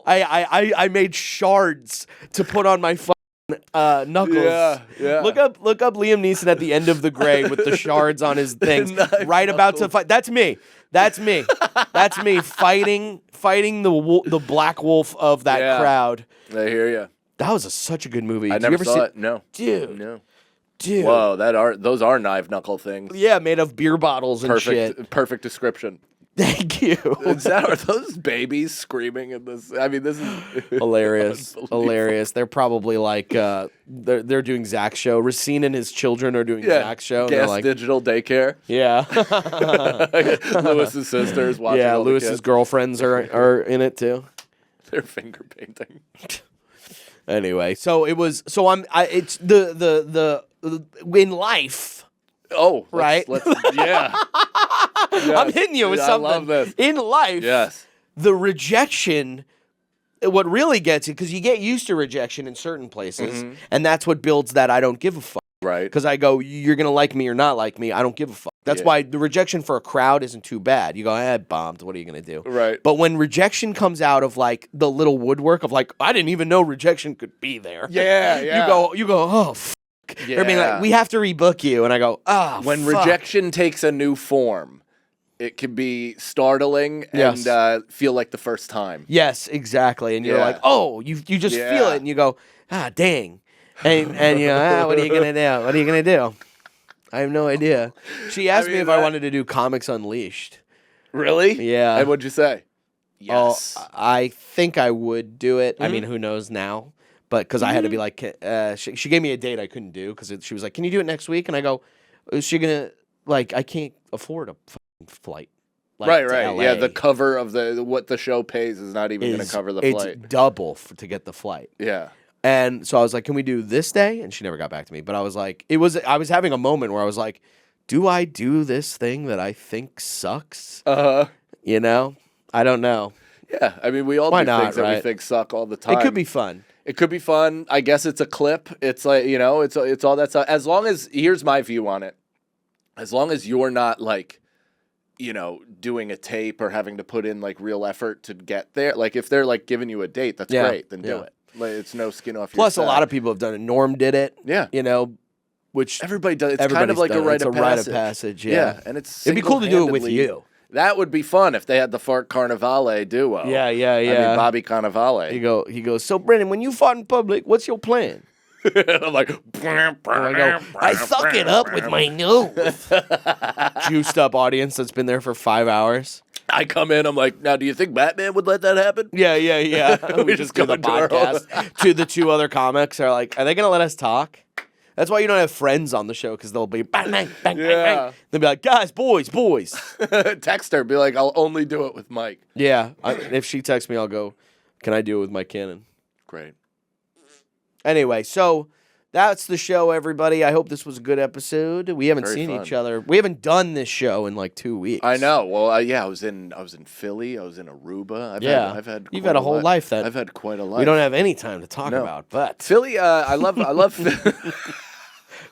S1: I made shards to put on my knuckles.
S4: Yeah.
S1: Look up Liam Neeson at the end of The Gray with the shards on his things,
S4: Knife
S1: right about to fight. That's me. That's me fighting the black wolf of that
S4: Yeah.
S1: crowd.
S4: I hear you.
S1: That was such a good movie.
S4: I
S1: Did you
S4: never
S1: ever
S4: saw
S1: see
S4: it. No.
S1: Dude.
S4: No.
S1: Dude.
S4: Whoa, those are knife knuckle things.
S1: Yeah, made of beer bottles and shit.
S4: Perfect description.
S1: Thank you.
S4: Are those babies screaming in this? I mean, this is
S1: Hilarious.
S4: unbelievable.
S1: Hilarious. They're probably like they're doing Zach's show. Racine and his children are doing Zach's show. And they're
S4: Gas
S1: like,
S4: digital daycare.
S1: yeah.
S4: Lewis's sisters watching.
S1: Yeah,
S4: all the
S1: Lewis's
S4: kids.
S1: girlfriends are in it too.
S4: They're finger painting.
S1: Anyway, so it was it's the in life.
S4: Oh,
S1: Right.
S4: Yeah.
S1: I'm hitting you with
S4: I
S1: something.
S4: love this.
S1: In life,
S4: Yes.
S1: the rejection, what really gets you, because you get used to rejection in certain places, and that's what builds that I don't give a fuck.
S4: Right.
S1: Because I go, you're going to like me or not like me, I don't give a fuck. That's
S4: Yeah.
S1: why the rejection for a crowd isn't too bad. You go, bombed, what are you going to do?
S4: Right.
S1: But when rejection comes out of like the little woodwork of like, I didn't even know rejection could be there.
S4: Yeah.
S1: You go, oh, fuck. They're being like, we have to rebook you. And I go,
S4: When
S1: fuck.
S4: rejection takes a new form, it can be startling
S1: Yes.
S4: and feel like the first time.
S1: Yes, exactly. And you're
S4: Yeah.
S1: like, oh, you just feel
S4: Yeah.
S1: it. And you go, dang. And you go, what are you going to do? What are you going to do? I have no idea. She asked me
S4: mean,
S1: if I
S4: that-
S1: wanted to do Comics Unleashed.
S4: Really?
S1: Yeah.
S4: And what'd you say? Yes.
S1: Oh, I think I would do it. I mean, who knows now? But because I had to be like, she gave me a date I couldn't do because she was like, can you do it next week? And I go, is she going to, like, I can't afford a fucking flight. Like,
S4: right.
S1: to LA
S4: Yeah, the cover of what the show pays is not even going to cover the flight.
S1: It's double to get the flight.
S4: Yeah.
S1: And so I was like, can we do this day? And she never got back to me. But I was like, I was having a moment where I was like, do I do this thing that I think sucks? You know? I don't know.
S4: Yeah. I mean, we all
S1: Why
S4: do
S1: not,
S4: things that we
S1: right?
S4: think suck all the time.
S1: It could be fun.
S4: It could be fun. I guess it's a clip. It's like, it's all that stuff. As long as, here's my view on it. As long as you're not like, doing a tape or having to put in like real effort to get there. Like if they're like giving you a date, that's
S1: Yeah,
S4: great. Then do
S1: yeah.
S4: it. Like, it's no skin off your
S1: Plus, a
S4: back.
S1: lot of people have done it. Norm did it.
S4: Yeah.
S1: which
S4: Everybody does. It's kind
S1: everybody's
S4: of like a
S1: done it.
S4: rite
S1: It's
S4: of
S1: a rite
S4: passage.
S1: of passage. Yeah,
S4: Yeah, and it's
S1: it'd be cool to do it with
S4: single-handedly-
S1: you.
S4: That would be fun if they had the Fart Carnivale duo.
S1: Yeah.
S4: I mean, Bobby Carnivale.
S1: He goes. So Brendan, when you fart in public, what's your plan?
S4: I'm like,
S1: I suck it up with my nose. Juiced up audience that's been there for 5 hours.
S4: I come in, I'm like, now do you think Batman would let that happen?
S1: Yeah. we just do
S4: go
S1: the
S4: into our own-
S1: podcast. To the two other comics are like, are they gonna let us talk? That's why you don't have friends on the show, because they'll be bang, bang, bang, bang, bang. They'll be like, guys, boys.
S4: Text her, be like, I'll only do it with Mike.
S1: Yeah. If she texts me, I'll go, can I do it with Mike Cannon?
S4: Great.
S1: Anyway, so that's the show, everybody. I hope this was a good episode. We haven't
S4: Very
S1: seen
S4: fun.
S1: each other. We haven't done this show in like 2 weeks.
S4: I know. Well, I was in Philly. I was in Aruba. I've had.
S1: You've
S4: quite
S1: had a whole life then.
S4: I've had quite a life.
S1: We don't have any time to talk
S4: No.
S1: about, but
S4: Philly. I love.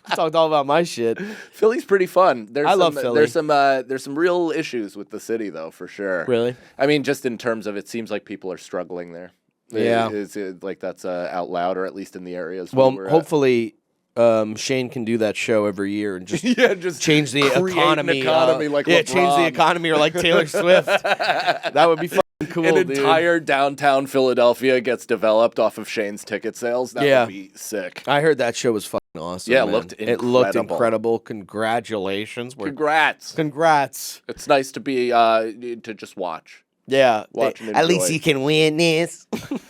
S1: I talked all about my shit.
S4: Philly's pretty fun.
S1: I love Philly.
S4: There's some real issues with the city, though, for sure.
S1: Really?
S4: I mean, just in terms of, it seems like people are struggling there.
S1: Yeah.
S4: Is it like that's out loud, or at least in the areas.
S1: Well,
S4: where we're
S1: hopefully, Shane can do that show every year and just
S4: at. just
S1: change the
S4: create
S1: economy.
S4: An economy like
S1: change the
S4: LeBron.
S1: economy, or like Taylor Swift. That would be fucking cool,
S4: An
S1: dude.
S4: entire downtown Philadelphia gets developed off of Shane's ticket sales. That
S1: Yeah.
S4: would be sick.
S1: I heard that show was fucking awesome.
S4: Yeah, it
S1: man.
S4: looked
S1: It looked
S4: incredible.
S1: incredible. Congratulations.
S4: Congrats.
S1: Congrats.
S4: It's nice to be to just watch.
S1: Yeah.
S4: Watch and
S1: At least
S4: enjoy.
S1: you can witness.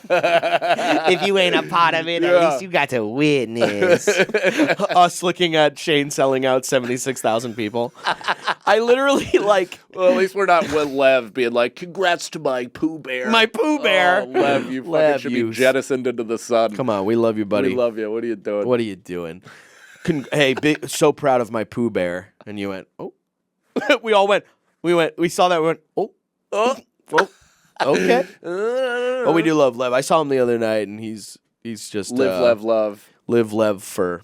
S1: If you ain't a part of it, at
S4: Yeah.
S1: least you got to witness. Us looking at Shane selling out 76,000 people. I literally like
S4: Well, at least we're not with Lev being like, "Congrats to my Pooh Bear."
S1: my Pooh Bear.
S4: Oh, Lev, you
S1: Lev,
S4: fucking should
S1: you
S4: be jettisoned into the sun.
S1: Come on, we love you, buddy.
S4: We love you. What are you doing?
S1: What are you doing? Hey, so proud of my Pooh Bear. And you went, oh. We all went. We saw that. We went, oh. Okay. But we do love Lev. I saw him the other night, and he's just
S4: Live, Lev, love.
S1: Live Lev fur.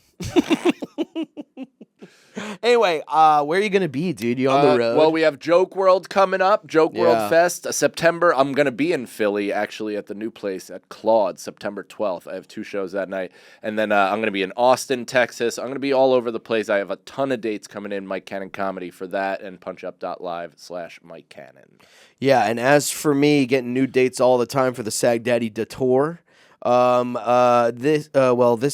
S1: Anyway, where are you gonna be, dude? You on the road?
S4: Well, we have Joke World coming up. Joke
S1: Yeah.
S4: World Fest, September. I'm gonna be in Philly, actually, at the new place at Claude, September 12th. I have 2 shows that night, and then I'm gonna be in Austin, Texas. I'm gonna be all over the place. I have a ton of dates coming in. Mike Cannon Comedy for that, and punchup.live/Mike Cannon.
S1: Yeah, and as for me, getting new dates all the time for the Sag Daddy Tour. This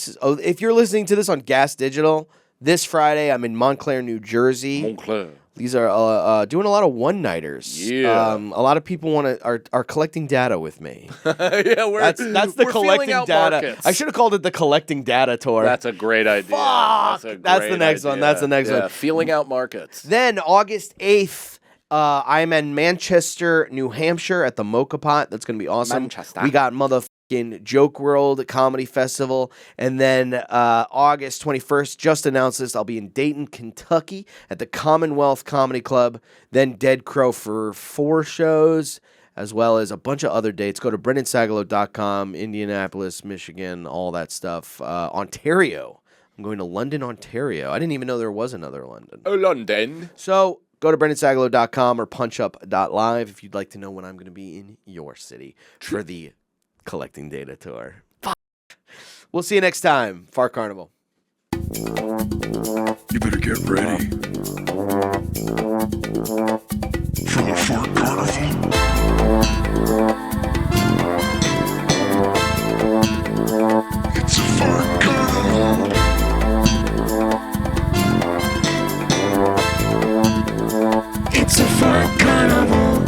S1: is if you're listening to this on Gas Digital, this Friday I'm in Montclair, New Jersey.
S4: Montclair.
S1: These are doing a lot of one-nighters.
S4: Yeah.
S1: A lot of people are collecting data with me.
S4: Yeah,
S1: That's the
S4: we're feeling
S1: collecting
S4: out
S1: data.
S4: markets.
S1: I should have called it the collecting data tour.
S4: That's a great idea.
S1: Fuck! That's the
S4: great
S1: next one.
S4: idea.
S1: That's the next
S4: Yeah,
S1: one.
S4: Feeling out markets.
S1: Then August 8th, I'm in Manchester, New Hampshire at the Mocha Pot. That's going to be awesome.
S4: Manchester.
S1: We got motherfucking Joke World Comedy Festival. And then August 21st, just announced this, I'll be in Dayton, Kentucky at the Commonwealth Comedy Club. Then Dead Crow for 4 shows, as well as a bunch of other dates. Go to BrendanSagalow.com, Indianapolis, Michigan, all that stuff. Ontario. I'm going to London, Ontario. I didn't even know there was another London.
S4: Oh, London.
S1: So go to BrendanSagalow.com or punchup.live if you'd like to know when I'm going to be in your city for the Collecting Data Tour. We'll see you next time. Fart Carnival.
S3: You better get ready for the Fart Carnival. It's a Fart Carnival. It's a Fart Carnival.